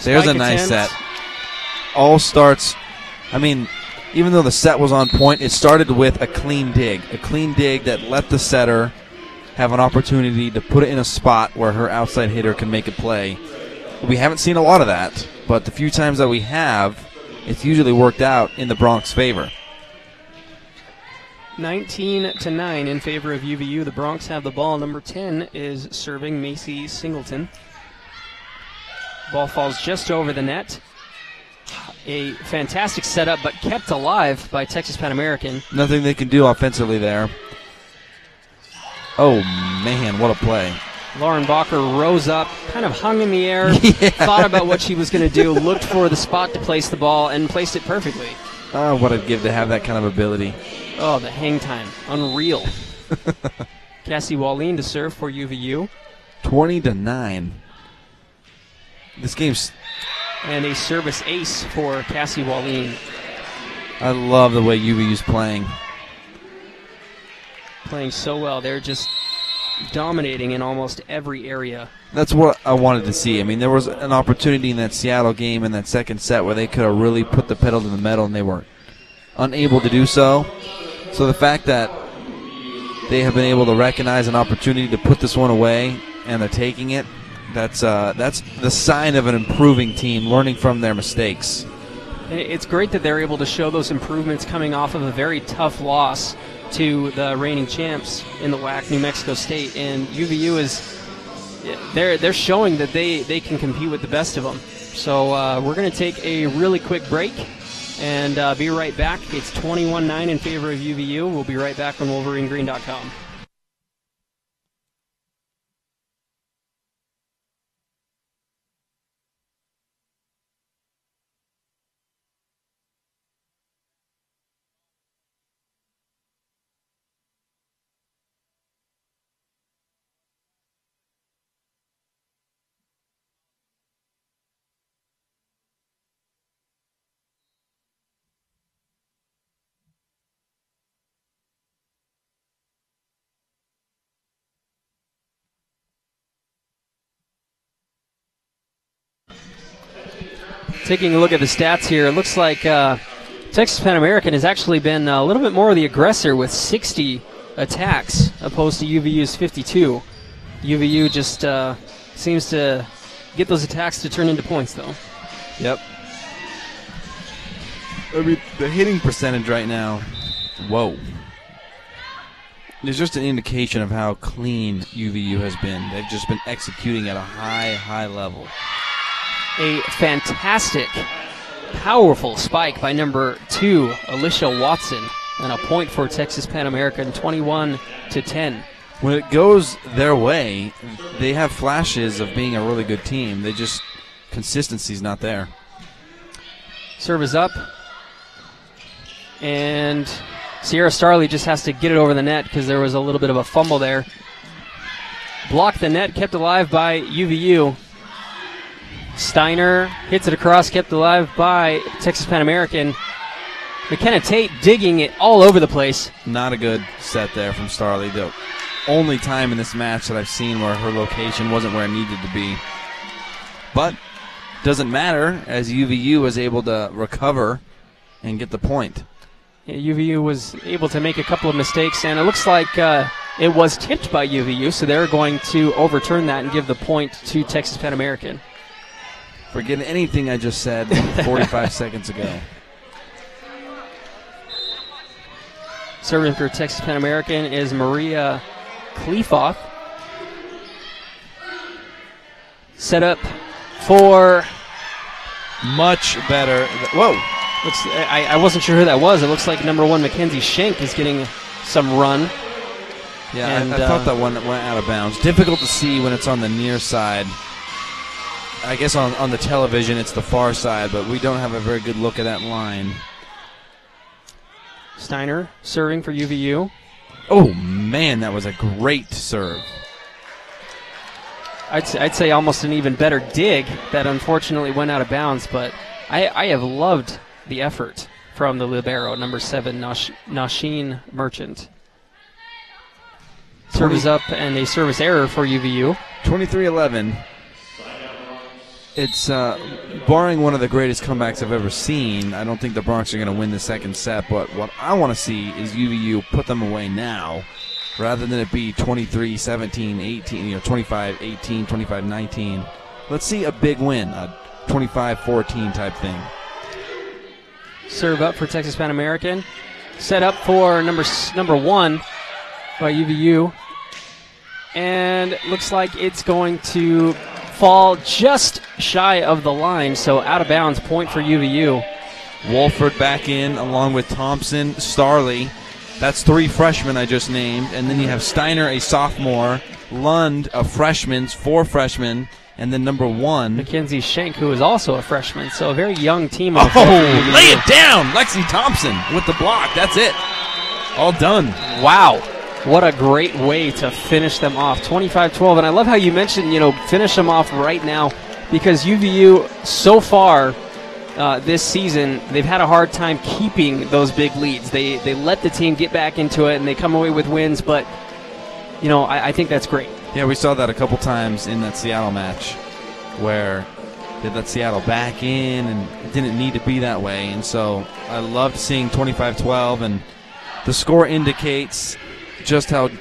There's a nice set. All starts, even though the set was on point, it started with a clean dig. A clean dig that let the setter have an opportunity to put it in a spot where her outside hitter can make a play. We haven't seen a lot of that, but the few times that we have, it's usually worked out in the Bronx favor. 19-9 in favor of UVU. The Bronx have the ball. Number 10 is serving Macy Singleton. Ball falls just over the net. A fantastic setup, but kept alive by Texas Pan American. Nothing they can do offensively there. Oh, man, what a play. Lauren Bacher rose up, kind of hung in the air, thought about what she was going to do, looked for the spot to place the ball, and placed it perfectly. Oh, what I'd give to have that kind of ability. Oh, the hang time. Unreal. Cassie Wallin to serve for UVU. 20-9. This game's... And a service ace for Cassie Wallin. I love the way UVU's playing. Playing so well. They're just dominating in almost every area. That's what I wanted to see. I mean, there was an opportunity in that Seattle game in that second set where they could have really put the pedal to the metal, and they were unable to do so. So the fact that they have been able to recognize an opportunity to put this one away, and they're taking it, that's the sign of an improving team, learning from their mistakes. It's great that they're able to show those improvements coming off of a very tough loss to the reigning champs in the WAC, New Mexico State, and UVU they're showing that they can compete with the best of them. So we're going to take a really quick break and be right back. It's 21-9 in favor of UVU. We'll be right back on WolverineGreen.com. Taking a look at the stats here, it looks like Texas Pan American has actually been a little bit more of the aggressor with 60 attacks opposed to UVU's 52. UVU just seems to get those attacks to turn into points, though. Yep. I mean, the hitting percentage right now, whoa. There's just an indication of how clean UVU has been. They've just been executing at a high level. A fantastic, powerful spike by number 2, Alicia Watson, and a point for Texas Pan American, 21-10. When it goes their way, they have flashes of being a really good team. They just, consistency's not there. Serve is up, and Sierra Starley just has to get it over the net because there was a little bit of a fumble there. Blocked the net, kept alive by UVU. Steiner hits it across, kept alive by Texas Pan American. McKenna Tate digging it all over the place. Not a good set there from Starley. The only time in this match that I've seen where her location wasn't where it needed to be. But doesn't matter, as UVU was able to recover and get the point. Yeah, UVU was able to make a couple of mistakes, and it looks like it was tipped by UVU, so they're going to overturn that and give the point to Texas Pan American. Forget anything I just said 45 seconds ago. Serving for Texas Pan American is Maria Kleefoth. Set up for... Much better. Whoa. I wasn't sure who that was. It looks like number 1, Mackenzie Schenk, is getting some run. Yeah, and, I thought that one went out of bounds. Difficult to see when it's on the near side. I guess on the television it's the far side, but we don't have a very good look at that line. Steiner serving for UVU. Oh, man, that was a great serve. I'd say almost an even better dig that unfortunately went out of bounds, but I have loved the effort from the libero, number 7, Nasheen Merchant. Service up and a service error for UVU. 23-11. It's barring one of the greatest comebacks I've ever seen. I don't think the Bronx are going to win the second set, but what I want to see is UVU put them away now rather than it be 23-17, 18, 25-18, 25-19. Let's see a big win, a 25-14 type thing. Serve up for Texas Pan American. Set up for number 1 by UVU. And it looks like it's going to fall just shy of the line, so out of bounds, point for UVU. Wolford back in along with Thompson, Starley. That's 3 freshmen I just named. And then you have Steiner, a sophomore, Lund, a freshman, 4 freshmen, and then number 1. Mackenzie Schenk, who is also a freshman, so a very young team. Oh, lay it down! Lexi Thompson with the block. That's it. All done. Wow. What a great way to finish them off, 25-12. And I love how you mentioned, finish them off right now, because UVU so far this season, they've had a hard time keeping those big leads. They let the team get back into it, and they come away with wins, but I think that's great. Yeah, we saw that a couple times in that Seattle match where they let Seattle back in, and it didn't need to be that way. And so I loved seeing 25-12, and the score indicates just how do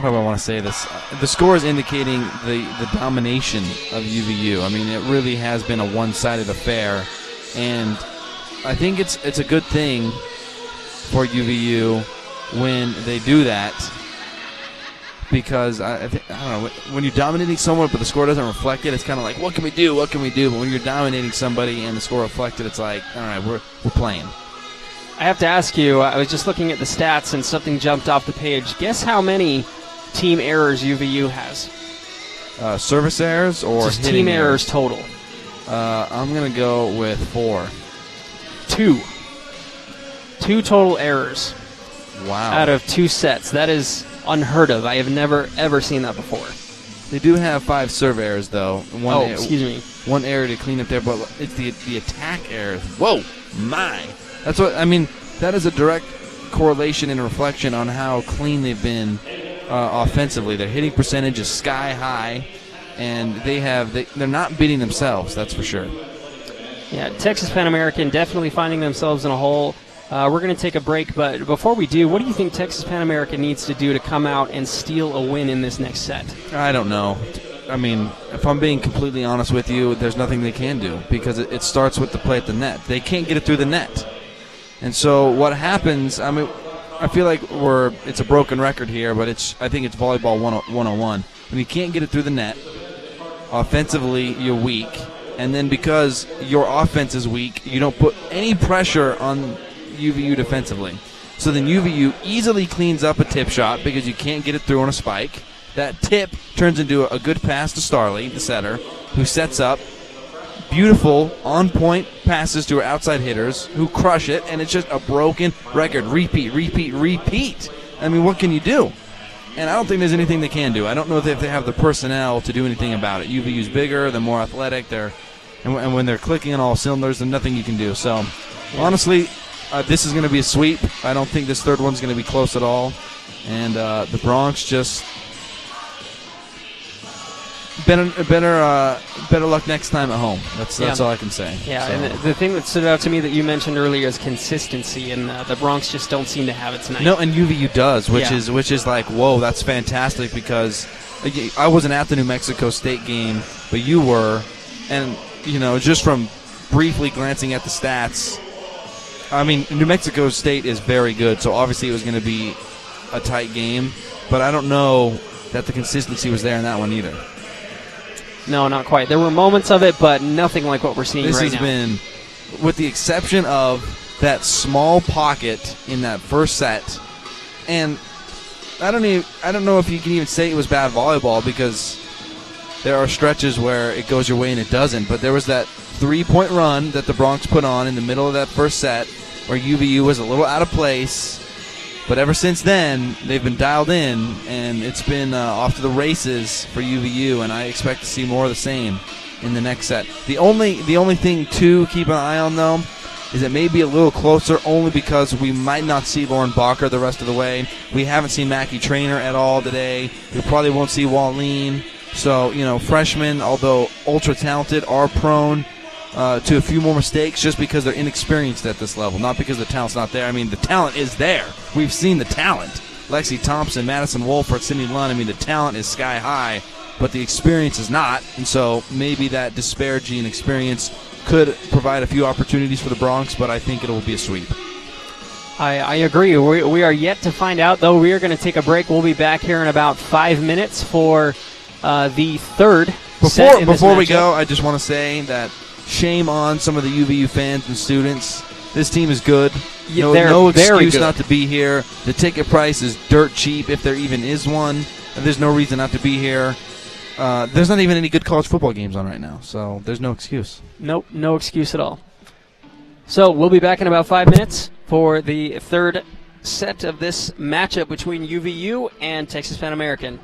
I want to say this? The score is indicating the domination of UVU. I mean, it really has been a one-sided affair, and I think it's a good thing for UVU when they do that, because I don't know, when you're dominating someone but the score doesn't reflect it, it's kind of like, what can we do? What can we do? But when you're dominating somebody and the score reflected, it's like, all right, we're playing. I have to ask you, I was just looking at the stats and something jumped off the page. Guess how many team errors UVU has? Service errors or just team errors total? I'm going to go with 4. 2. 2 total errors. Wow. Out of 2 sets. That is unheard of. I have never, ever seen that before. They do have 5 serve errors, though. Excuse me. 1 error to clean up there, but it's the attack errors. Whoa, my. That's what, I mean, that is a direct correlation and reflection on how clean they've been offensively. Their hitting percentage is sky high, and they're not beating themselves, that's for sure. Yeah, Texas Pan American definitely finding themselves in a hole. We're going to take a break, but before we do, what do you think Texas Pan American needs to do to come out and steal a win in this next set? I don't know. I mean, if I'm being completely honest with you, there's nothing they can do, because it starts with the play at the net. They can't get it through the net. And so what happens, I mean, I feel like it's a broken record here, but I think it's volleyball 101. When you can't get it through the net, offensively you're weak, and then because your offense is weak, you don't put any pressure on UVU defensively. So then UVU easily cleans up a tip shot because you can't get it through on a spike. That tip turns into a good pass to Starley, the setter, who sets up beautiful, on-point passes to her outside hitters who crush it, and it's just a broken record. Repeat. I mean, what can you do? And I don't think there's anything they can do. I don't know if they have the personnel to do anything about it. UVU's bigger, they're more athletic, and when they're clicking on all cylinders, there's nothing you can do. So, honestly, this is going to be a sweep. I don't think this third one's going to be close at all. And the Bronx just better luck next time at home. That's all I can say. Yeah, so. And the thing that stood out to me that you mentioned earlier is consistency, and the Bronx just don't seem to have it tonight. No, and UVU does, which is like, whoa, that's fantastic, because I wasn't at the New Mexico State game, but you were, and just from briefly glancing at the stats, I mean, New Mexico State is very good, so obviously it was going to be a tight game, but I don't know that the consistency was there in that one either. No, not quite. There were moments of it, but nothing like what we're seeing right now. This has been, with the exception of that small pocket in that first set, and I don't know if you can even say it was bad volleyball, because there are stretches where it goes your way and it doesn't, but there was that 3-point run that the Bronx put on in the middle of that first set where UVU was a little out of place, but ever since then they've been dialed in, and it's been off to the races for UVU, and I expect to see more of the same in the next set. The only thing to keep an eye on, though, is it may be a little closer, only because we might not see Lauren Bacher the rest of the way. We haven't seen Mackie Trainer at all today. We probably won't see Walleen. So, freshmen, although ultra-talented, are prone to a few more mistakes just because they're inexperienced at this level, not because the talent's not there. I mean, the talent is there. We've seen the talent. Lexi Thompson, Madison Wolford, Sydney Lund, I mean, the talent is sky high, but the experience is not, and so maybe that disparity in experience could provide a few opportunities for the Bronx, but I think it will be a sweep. I agree. We are yet to find out, though. We are going to take a break. We'll be back here in about 5 minutes for the third set in this Before we matchup. go, I just want to say that shame on some of the UVU fans and students. This team is good. No excuse not to be here. The ticket price is dirt cheap, if there even is one. And there's no reason not to be here. There's not even any good college football games on right now, so there's no excuse. Nope, no excuse at all. So we'll be back in about 5 minutes for the third set of this matchup between UVU and Texas Pan American.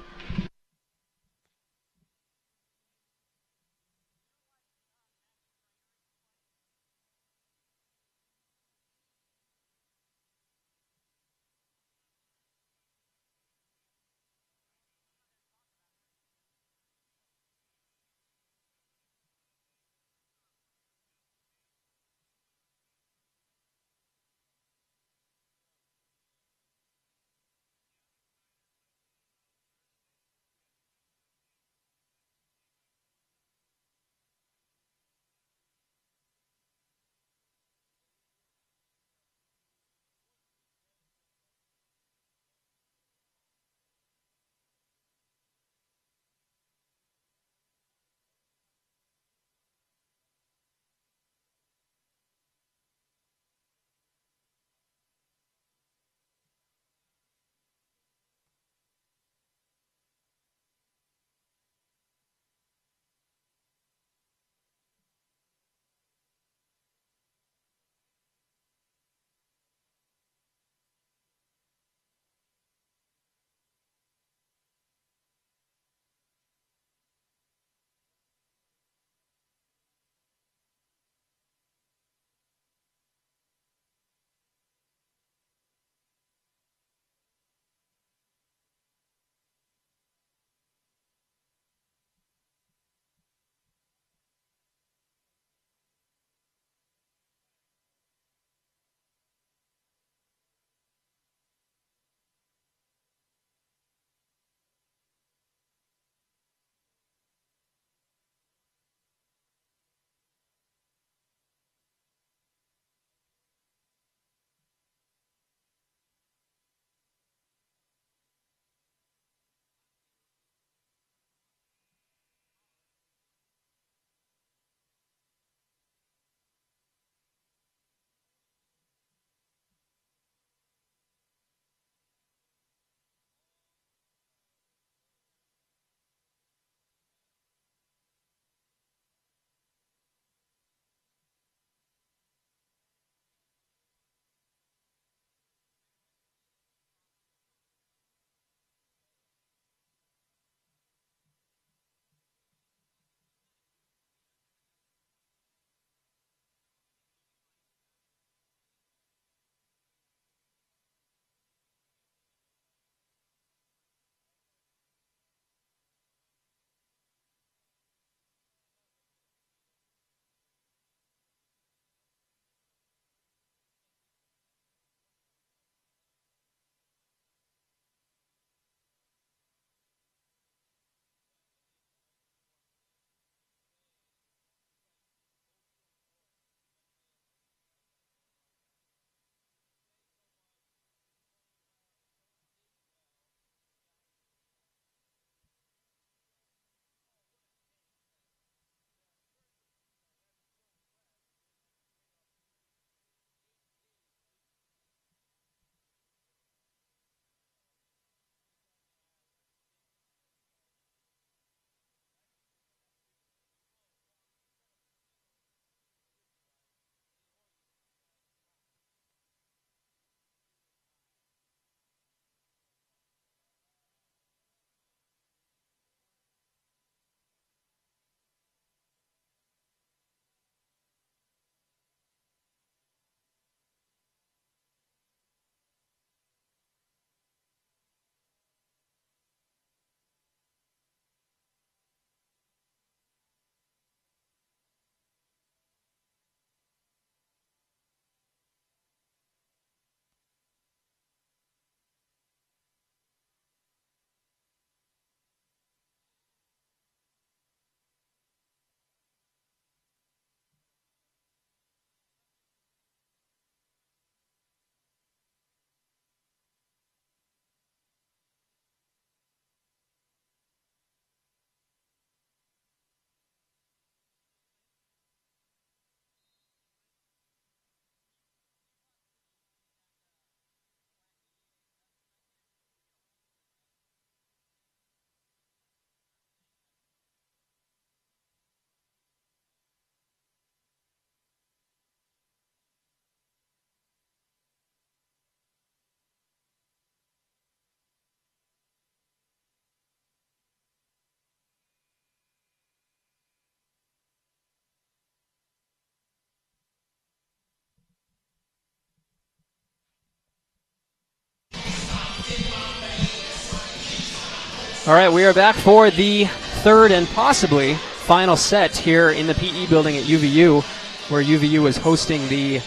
All right, we are back for the third and possibly final set here in the PE building at UVU, where UVU is hosting the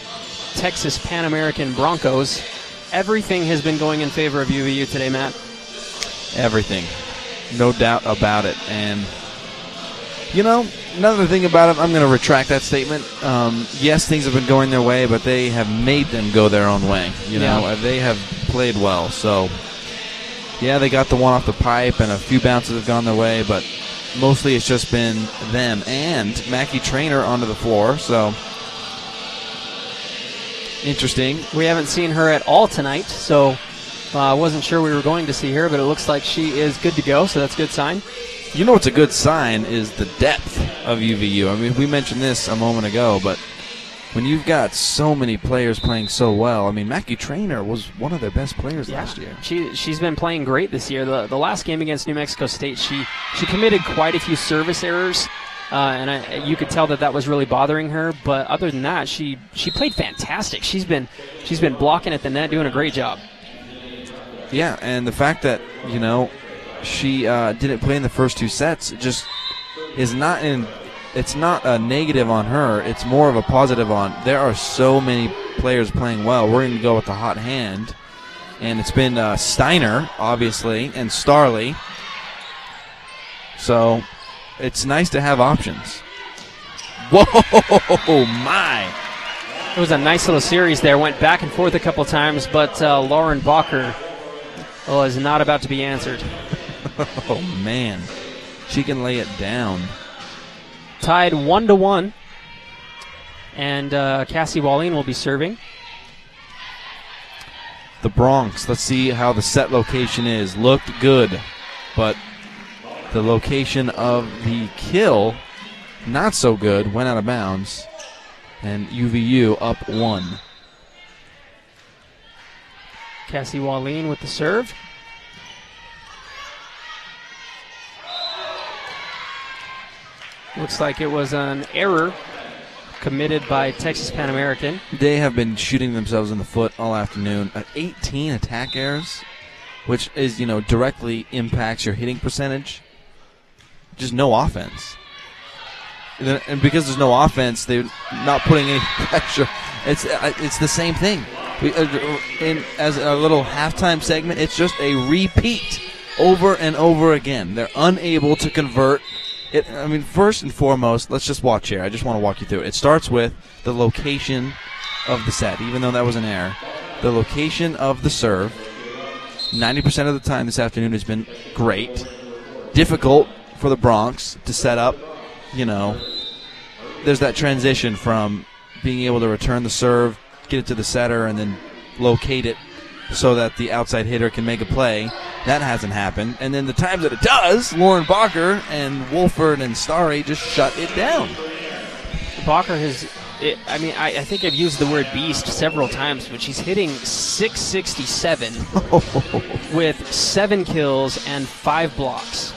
Texas Pan American Broncos. Everything has been going in favor of UVU today, Matt. Everything. No doubt about it. And, another thing about it, I'm going to retract that statement. Yes, things have been going their way, but they have made them go their own way. They have played well. So, yeah, they got the one off the pipe, and a few bounces have gone their way, but mostly it's just been them and Mackie Trainer onto the floor. So, interesting. We haven't seen her at all tonight, so I wasn't sure we were going to see her, but it looks like she is good to go, so that's a good sign. You know what's a good sign is the depth of UVU. I mean, we mentioned this a moment ago, but when you've got so many players playing so well, I mean, Mackie Trainer was one of their best players last year. She's been playing great this year. The last game against New Mexico State, she committed quite a few service errors, and you could tell that was really bothering her. But other than that, she played fantastic. She's been blocking at the net, doing a great job. Yeah, and the fact that she didn't play in the first two sets just is not in. It's not a negative on her. It's more of a positive on. There are so many players playing well. We're going to go with the hot hand. And it's been Steiner, obviously, and Starley. So it's nice to have options. Whoa, my. It was a nice little series there. Went back and forth a couple times, but Lauren Bacher is not about to be answered. Oh, man. She can lay it down. Tied 1-1, and Cassie Wallin will be serving. The Bronx, let's see how the set location is. Looked good, but the location of the kill, not so good, went out of bounds, and UVU up 1. Cassie Wallin with the serve. Looks like it was an error committed by Texas Pan American. They have been shooting themselves in the foot all afternoon. 18 attack errors, which is, directly impacts your hitting percentage. Just no offense. And because there's no offense, they're not putting any pressure. It's the same thing. As a little halftime segment, it's just a repeat over and over again. They're unable to convert. First and foremost, let's just watch here. I just want to walk you through it. It starts with the location of the set, even though that was an error. The location of the serve, 90% of the time this afternoon has been great. Difficult for the Bronx to set up. There's that transition from being able to return the serve, get it to the setter, and then locate it so that the outside hitter can make a play. That hasn't happened. And then the times that it does, Lauren Bacher and Wolford and Starry just shut it down. Bacher has, I think I've used the word beast several times, but she's hitting .667 with 7 kills and 5 blocks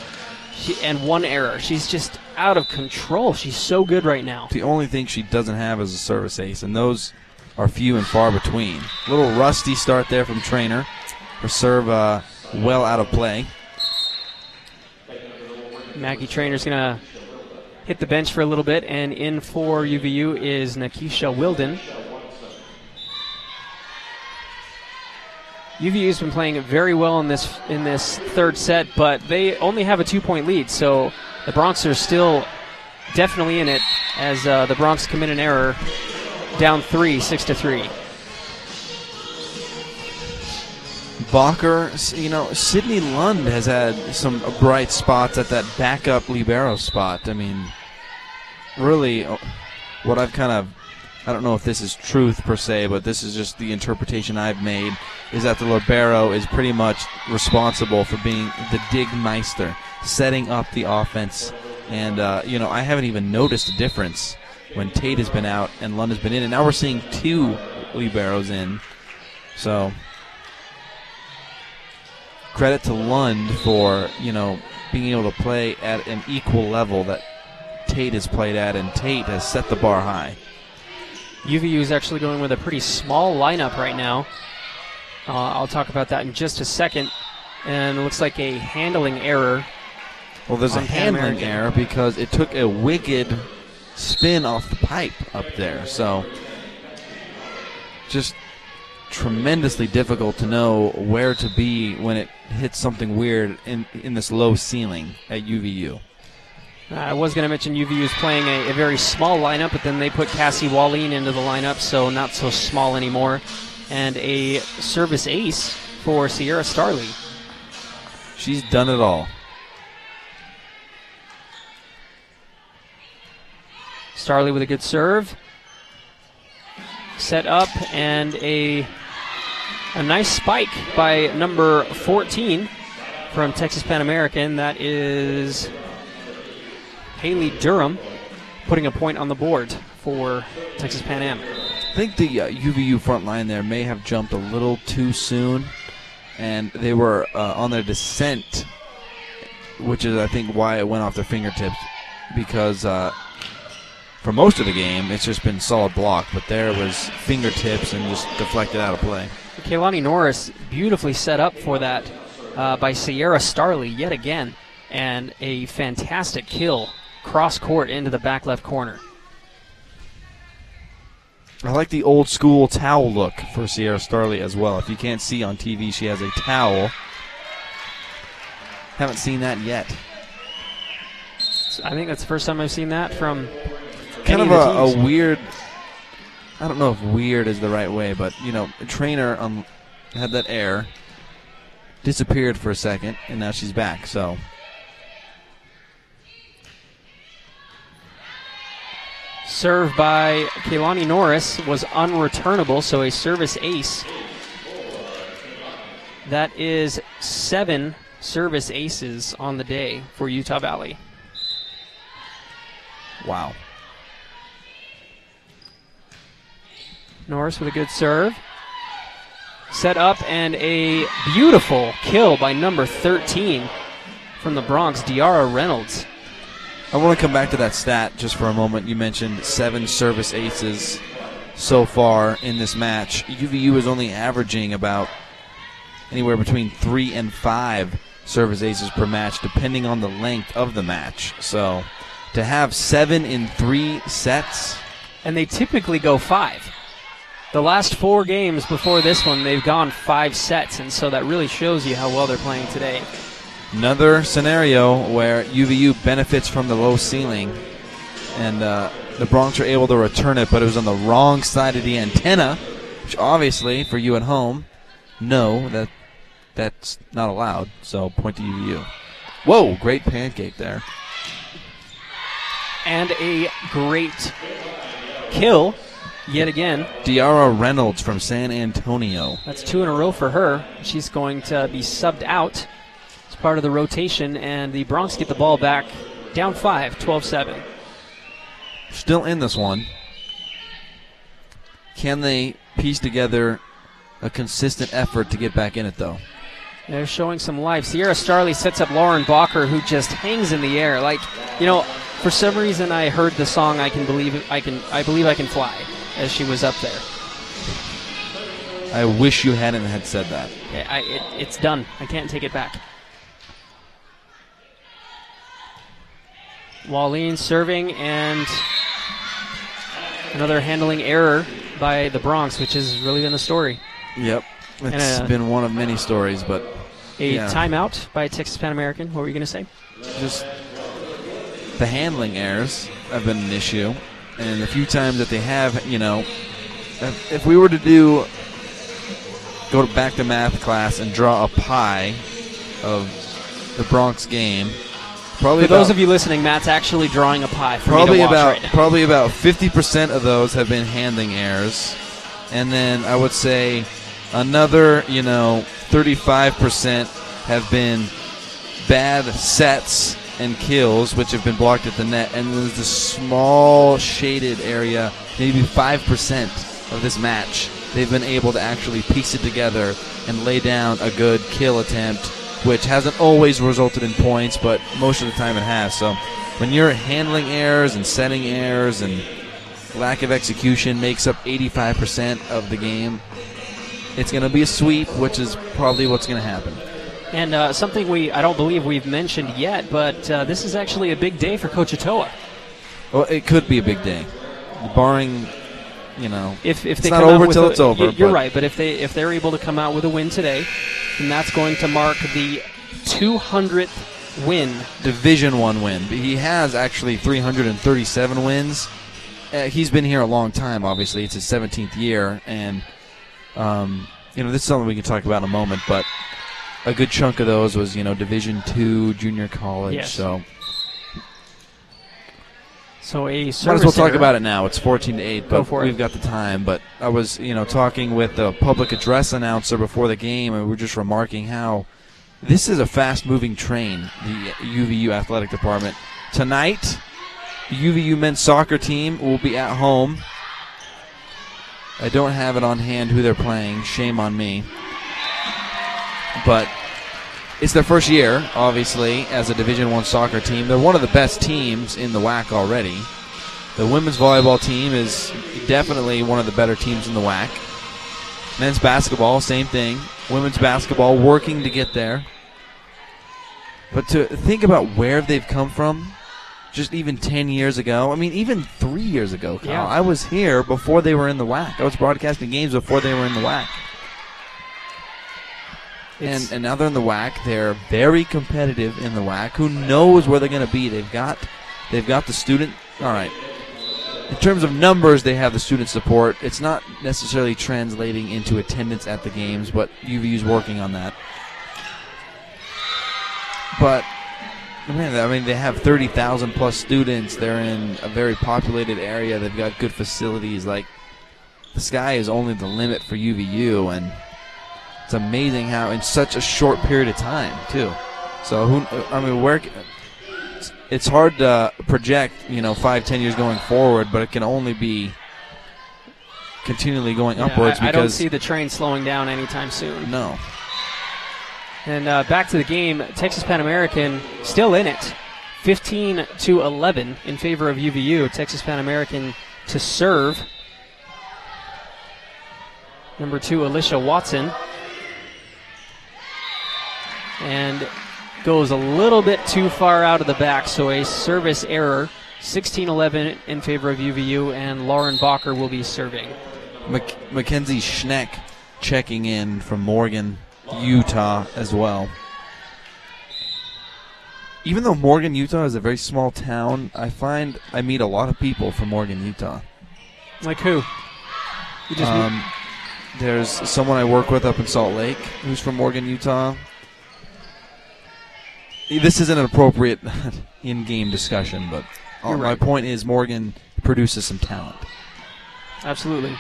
and 1 error. She's just out of control. She's so good right now. The only thing she doesn't have is a service ace, and those are few and far between. A little rusty start there from Trainer. Her serve well out of play. Mackie Trainer's going to hit the bench for a little bit, and in for UVU is Nakisha Wilden. UVU's been playing very well in this third set, but they only have a 2-point lead, so the Bronx are still definitely in it as the Bronx commit an error, down 6-3. Bacher, Sydney Lund has had some bright spots at that backup libero spot. Really, what I've I don't know if this is truth per se, but this is just the interpretation I've made, is that the libero is pretty much responsible for being the dig meister, setting up the offense. And, I haven't even noticed a difference when Tate has been out and Lund has been in. And now we're seeing 2 liberos in. So, credit to Lund for, being able to play at an equal level that Tate has played at, and Tate has set the bar high. UVU is actually going with a pretty small lineup right now. I'll talk about that in just a second. And it looks like a handling error. Well, there's a on Pan handling American. error because it took a wicked spin off the pipe up there. So just tremendously difficult to know where to be when it hits something weird in this low ceiling at UVU. I was going to mention UVU is playing a very small lineup, but then they put Cassie Wallin into the lineup, so not so small anymore. And a service ace for Sierra Starley. She's done it all. Starley with a good serve. Set up, and a nice spike by number 14 from Texas Pan American. That is Haley Durham putting a point on the board for Texas Pan Am. I think the UVU front line there may have jumped a little too soon, and they were on their descent, which is, I think, why it went off their fingertips, because for most of the game, it's just been solid block, but there was fingertips and just deflected out of play. Kaylani Norris beautifully set up for that by Sierra Starley yet again, and a fantastic kill cross court into the back left corner. I like the old school towel look for Sierra Starley as well. If you can't see on TV, she has a towel. Haven't seen that yet. I think that's the first time I've seen that from Kind any of the teams. a weird, I don't know if weird is the right way, but, you know, a trainer had that air, disappeared for a second, and now she's back, so. Serve by Kaylani Norris was unreturnable, so a service ace. That is 7 service aces on the day for Utah Valley. Wow. Norris with a good serve. Set up, and a beautiful kill by number 13 from the Bronx, Diarra Reynolds. I want to come back to that stat just for a moment. You mentioned 7 service aces so far in this match. UVU is only averaging about anywhere between 3 and 5 service aces per match, depending on the length of the match. So to have 7 in 3 sets. And they typically go 5. The last 4 games before this one, they've gone 5 sets, and so that really shows you how well they're playing today. Another scenario where UVU benefits from the low ceiling, and the Bronx are able to return it, but it was on the wrong side of the antenna, which obviously, for you at home, no, that's not allowed, so point to UVU. Whoa, great pancake there. And a great kill yet again. Diarra Reynolds from San Antonio. That's 2 in a row for her. She's going to be subbed out as part of the rotation, and the Bronx get the ball back down 5, 12-7. Still in this one. Can they piece together a consistent effort to get back in it, though? They're showing some life. Sierra Starley sets up Lauren Bacher, who just hangs in the air. Like, you know, for some reason I heard the song I Believe I Can Fly as she was up there. I wish you hadn't had said that. It's done. I can't take it back. Wallin serving, and another handling error by the Bronx, which has really been the story. Yep. It's been one of many stories, but timeout by Texas Pan American. What were you going to say? Just the handling errors have been an issue, and the few times that they have, you know, if we were to go back to math class and draw a pie of the Bronx game, probably for those of you listening, Matt's actually drawing a pie for me to watch right now. Probably about 50% of those have been handling errors, and then I would say another, 35% have been bad sets and kills, which have been blocked at the net, and there's this small shaded area, maybe 5% of this match, they've been able to actually piece it together and lay down a good kill attempt, which hasn't always resulted in points, but most of the time it has. So when you're handling errors and setting errors and lack of execution makes up 85% of the game, it's going to be a sweep, which is probably what's going to happen. And something I don't believe we've mentioned yet, but this is actually a big day for Coach Otoa. Well, it could be a big day, barring, if they it's come not out over with till it's over. You're right, but if they're able to come out with a win today, then that's going to mark the 200th win. Division I win. He has actually 337 wins. He's been here a long time, obviously. It's his 17th year, and this is something we can talk about in a moment, but a good chunk of those was, Division II, junior college. Yes. So a service might as well talk error. about it now. It's 14-8, but we've got the time. But I was, talking with the public address announcer before the game, and we were just remarking how this is a fast-moving train, the UVU athletic department. Tonight, the UVU men's soccer team will be at home. I don't have it on hand who they're playing. Shame on me. But it's their first year, obviously, as a Division I soccer team. They're one of the best teams in the WAC already. The women's volleyball team is definitely one of the better teams in the WAC. Men's basketball, same thing. Women's basketball working to get there. But to think about where they've come from, just even 10 years ago, even 3 years ago, Kyle, yeah. I was here before they were in the WAC. I was broadcasting games before they were in the WAC. And now they're in the WAC. They're very competitive in the WAC. Who knows where they're going to be? They've got the student. All right. In terms of numbers, they have the student support. It's not necessarily translating into attendance at the games, but UVU's working on that. But man, they have 30,000 plus students. They're in a very populated area. They've got good facilities. Like, the sky is only the limit for UVU, and it's amazing how in such a short period of time, too. So, it's hard to project, 5-10 years going forward, but it can only be continually going upwards. I don't see the train slowing down anytime soon. No. And back to the game, Texas Pan American still in it, 15-11 in favor of UVU. Texas Pan American to serve. Number 2, Alicia Watson. And goes a little bit too far out of the back, so a service error. 16-11 in favor of UVU, and Lauren Bacher will be serving. Mackenzie Schneck checking in from Morgan, Utah as well. Even though Morgan, Utah is a very small town, I find I meet a lot of people from Morgan, Utah. Like who? You just there's someone I work with up in Salt Lake who's from Morgan, Utah. This isn't an appropriate in-game discussion, but my point is Morgan produces some talent. Absolutely.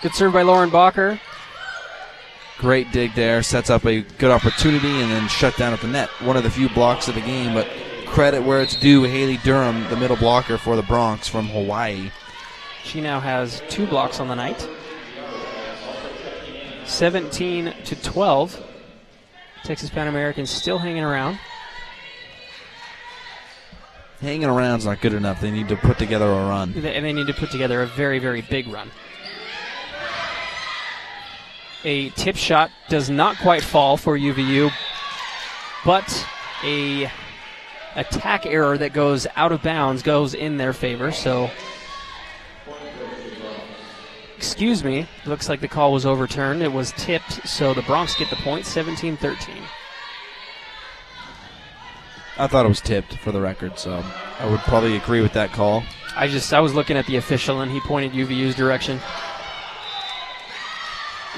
Good serve by Lauren Bacher. Great dig there. Sets up a good opportunity and then shut down at the net. One of the few blocks of the game, but credit where it's due. Haley Durham, the middle blocker for the Bronx from Hawaii. She now has 2 blocks on the night. 17-12. Texas Pan American still hanging around. Hanging around is not good enough. They need to put together a run. And they need to put together a very, very big run. A tip shot does not quite fall for UVU, but a attack error that goes out of bounds goes in their favor. So, excuse me, looks like the call was overturned. It was tipped, so the Bronx get the point, 17-13. I thought it was tipped for the record, so I would probably agree with that call. I was looking at the official, and he pointed UVU's direction.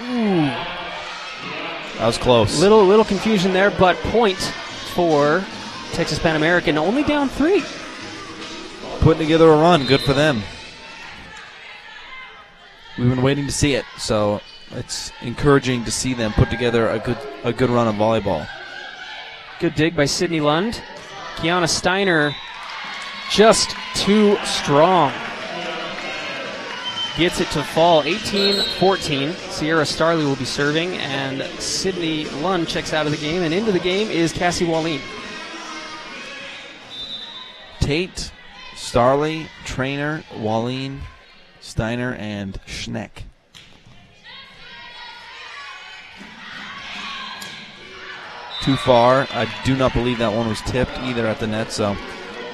Ooh. That was close. Little confusion there, but point for Texas Pan American, only down 3. Putting together a run, good for them. We've been waiting to see it, so it's encouraging to see them put together a good run of volleyball. Good dig by Sydney Lund. Kiana Steiner just too strong. Gets it to fall 18-14. Sierra Starley will be serving, and Sydney Lund checks out of the game, and into the game is Cassie Wallin. Tate, Starley, Trainer, Wallin, Steiner, and Schneck. too far. I do not believe that one was tipped either at the net, so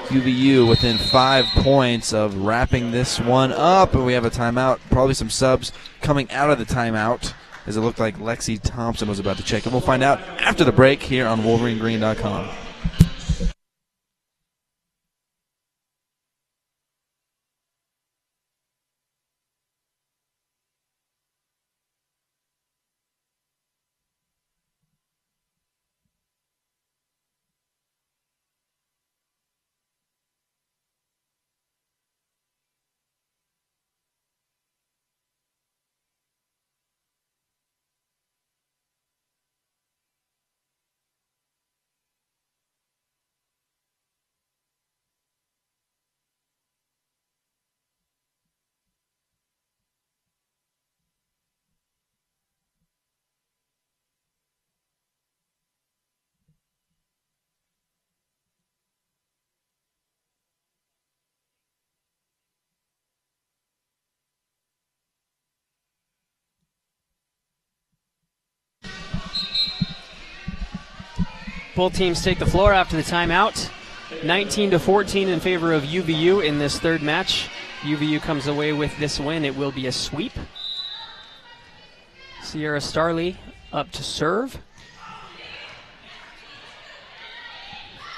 UVU within 5 points of wrapping this one up, and we have a timeout. Probably some subs coming out of the timeout, as it looked like Lexi Thompson was about to check. And we'll find out after the break here on WolverineGreen.com. Both teams take the floor after the timeout. 19-14 in favor of UVU in this third match. UVU comes away with this win. It will be a sweep. Sierra Starley up to serve.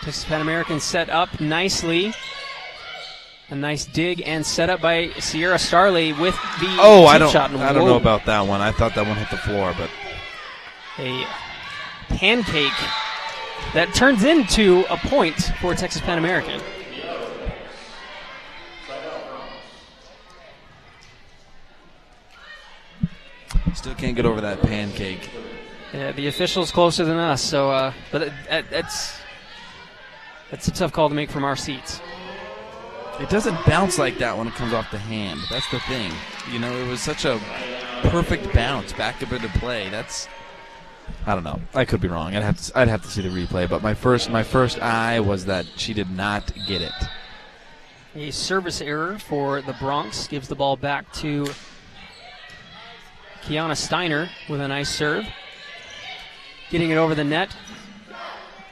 Texas Pan American set up nicely. A nice dig and set up by Sierra Starley with the shot. I don't know about that one. I thought that one hit the floor, but a pancake that turns into a point for Texas Pan American. Still can't get over that pancake. Yeah, the official's closer than us, so but that's a tough call to make from our seats. It doesn't bounce like that when it comes off the hand. That's the thing. You know, it was such a perfect bounce back up into play. I don't know. I could be wrong. I'd have to see the replay. But my first eye was that she did not get it. A service error for the Bronx gives the ball back to Kiana Steiner with a nice serve. Getting it over the net.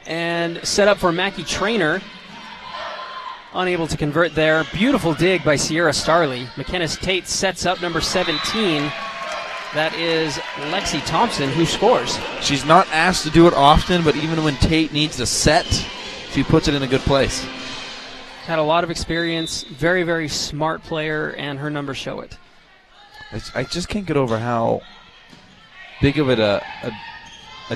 And set up for Mackie Traynor. Unable to convert there. Beautiful dig by Sierra Starley. McKenna Tate sets up number 17. That is Lexi Thompson, who scores. She's not asked to do it often, but even when Tate needs to set, she puts it in a good place. Had a lot of experience, very, very smart player, and her numbers show it. I just can't get over how big of a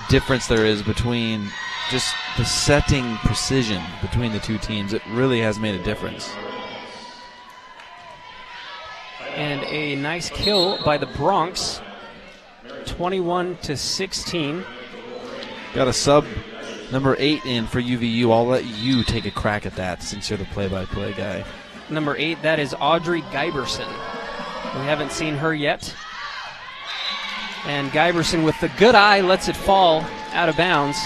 difference there is between just the setting precision between the two teams. It really has made a difference. And a nice kill by the Bronx, 21-16. Got a sub number 8 in for UVU. I'll let you take a crack at that since you're the play-by-play guy. Number 8, that is Audrey Giberson. We haven't seen her yet. And Giberson with the good eye lets it fall out of bounds,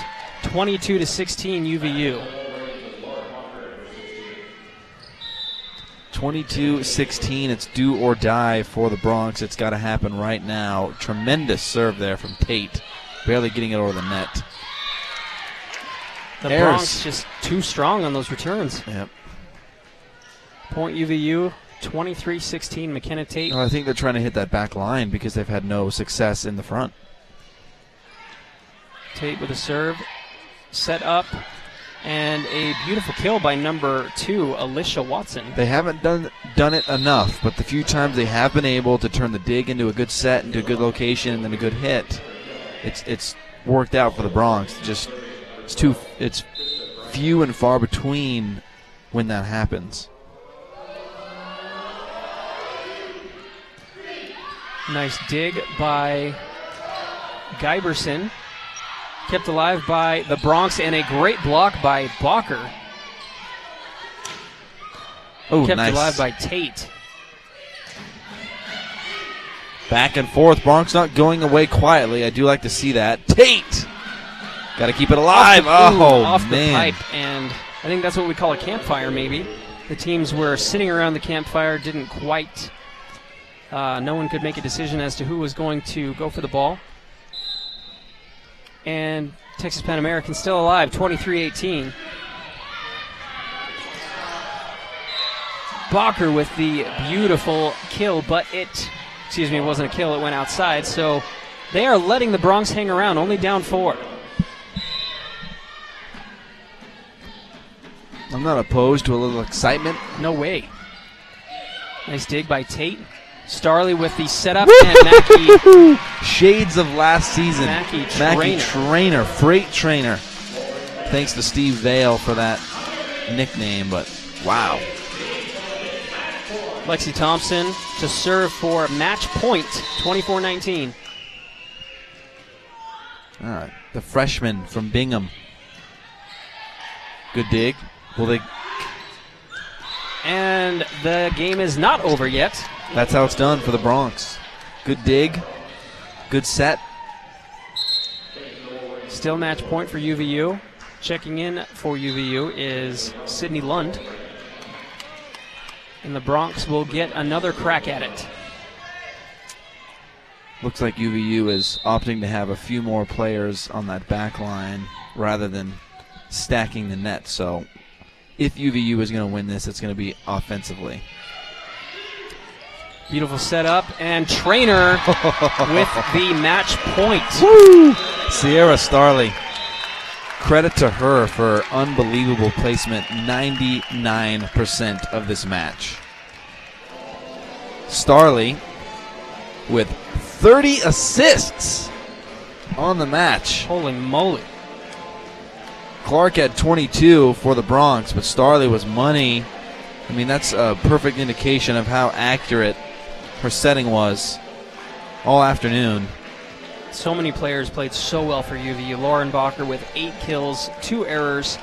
22-16 UVU. 22-16, it's do or die for the Bronx. It's got to happen right now. Tremendous serve there from Tate, barely getting it over the net. The Bronx just too strong on those returns. Yep. Point UVU, 23-16, McKenna Tate. Well, I think they're trying to hit that back line because they've had no success in the front. Tate with a serve, set up. And a beautiful kill by number 2, Alicia Watson. They haven't done it enough, but the few times they have been able to turn the dig into a good set, into a good location, and a good hit, it's worked out for the Bronx. It's few and far between when that happens. Nice dig by Giberson. Kept alive by the Bronx, and a great block by Balker. Oh, kept nice. alive by Tate. Back and forth. Bronx not going away quietly. I do like to see that. Tate! Got to keep it alive. Off man. the pipe, and I think that's what we call a campfire, maybe. The teams were sitting around the campfire, didn't quite. No one could make a decision as to who was going to go for the ball. And Texas Pan American still alive, 23-18. Bacher with the beautiful kill, but it wasn't a kill, it went outside. So they are letting the Bronx hang around, only down 4. I'm not opposed to a little excitement. No way. Nice dig by Tate. Starley with the setup, and Mackey. Shades of last season. Mackey Trainer, freight trainer. Thanks to Steve Vale for that nickname, but wow. Lexi Thompson to serve for match point, 24-19. All right, the freshman from Bingham. Good dig. Will they? And the game is not over yet. That's how it's done for the Bronx. Good dig. Good set. Still match point for UVU. Checking in for UVU is Sydney Lund. And the Bronx will get another crack at it. Looks like UVU is opting to have a few more players on that back line rather than stacking the net. So if UVU is going to win this, it's going to be offensively. Beautiful setup, and Trainer with the match point. Woo! Sierra Starley. Credit to her for unbelievable placement, 99% of this match. Starley with 30 assists on the match. Holy moly. Clark had 22 for the Bronx, but Starley was money. I mean, that's a perfect indication of how accurate her setting was all afternoon. So many players played so well for UVU. Lauren Bacher with 8 kills, 2 errors,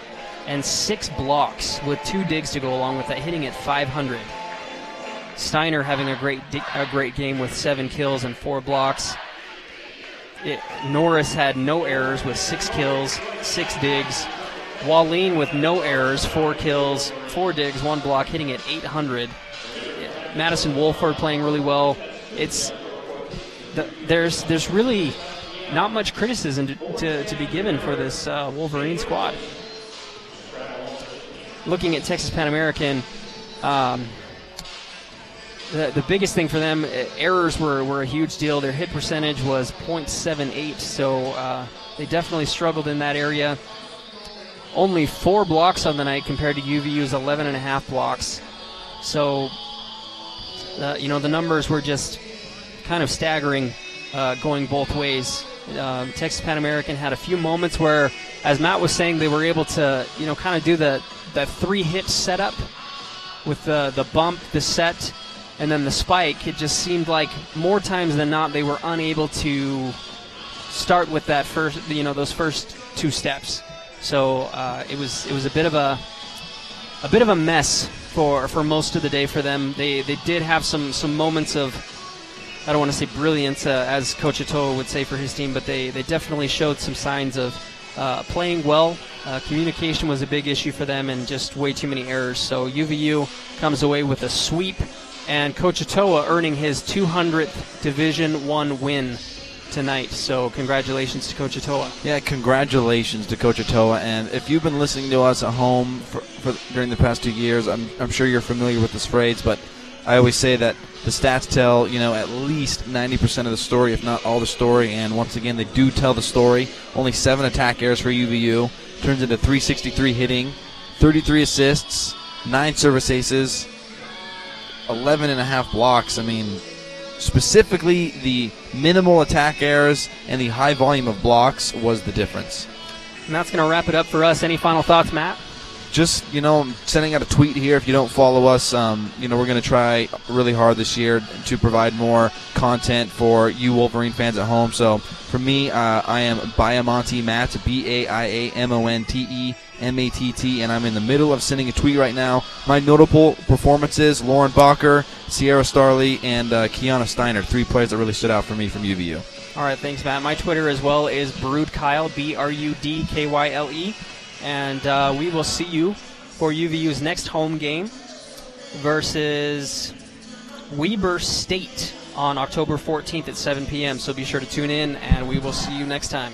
and 6 blocks with 2 digs to go along with that, hitting at 500. Steiner having a great game with 7 kills and 4 blocks. Norris had no errors with 6 kills, 6 digs. Wallene with no errors, 4 kills, 4 digs, 1 block, hitting at 800. Madison Wolford playing really well. There's really not much criticism to be given for this Wolverine squad. Looking at Texas Pan American, the biggest thing for them, errors were a huge deal. Their hit percentage was .78, so they definitely struggled in that area. Only 4 blocks on the night compared to UVU's 11.5 blocks. So, the numbers were just kind of staggering going both ways. Texas Pan American had a few moments where, as Matt was saying, they were able to, kind of do the 3-hit setup with the bump, the set, and then the spike. It just seemed like more times than not they were unable to start with that first, those first 2 steps. So it was a bit of a mess for most of the day for them. They did have some moments of, I don't want to say brilliance, as Coach Atoa would say for his team, but they definitely showed some signs of playing well. Communication was a big issue for them, and just way too many errors. So UVU comes away with a sweep, and Coach Atoa earning his 200th Division I win tonight. So congratulations to Coach Atoa. Yeah, congratulations to Coach Atoa. And if you've been listening to us at home for during the past 2 years, I'm sure you're familiar with this phrase, but I always say that the stats tell, at least 90% of the story, if not all the story. And once again, they do tell the story. Only 7 attack errors for UVU. Turns into 363 hitting, 33 assists, 9 service aces, 11.5 blocks. I mean, specifically the minimal attack errors and the high volume of blocks was the difference. And that's going to wrap it up for us. Any final thoughts, Matt? Just, I'm sending out a tweet here. If you don't follow us, we're going to try really hard this year to provide more content for you Wolverine fans at home. So for me, I am Biamonte Matt, Biamonte Matt, and I'm in the middle of sending a tweet right now. My notable performances: Lauren Bacher, Sierra Starley, and Kiana Steiner, 3 players that really stood out for me from UVU. All right, thanks, Matt. My Twitter as well is BrudKyle, BRUDKYLE. And we will see you for UVU's next home game versus Weber State on October 14th at 7 p.m. So be sure to tune in, and we will see you next time.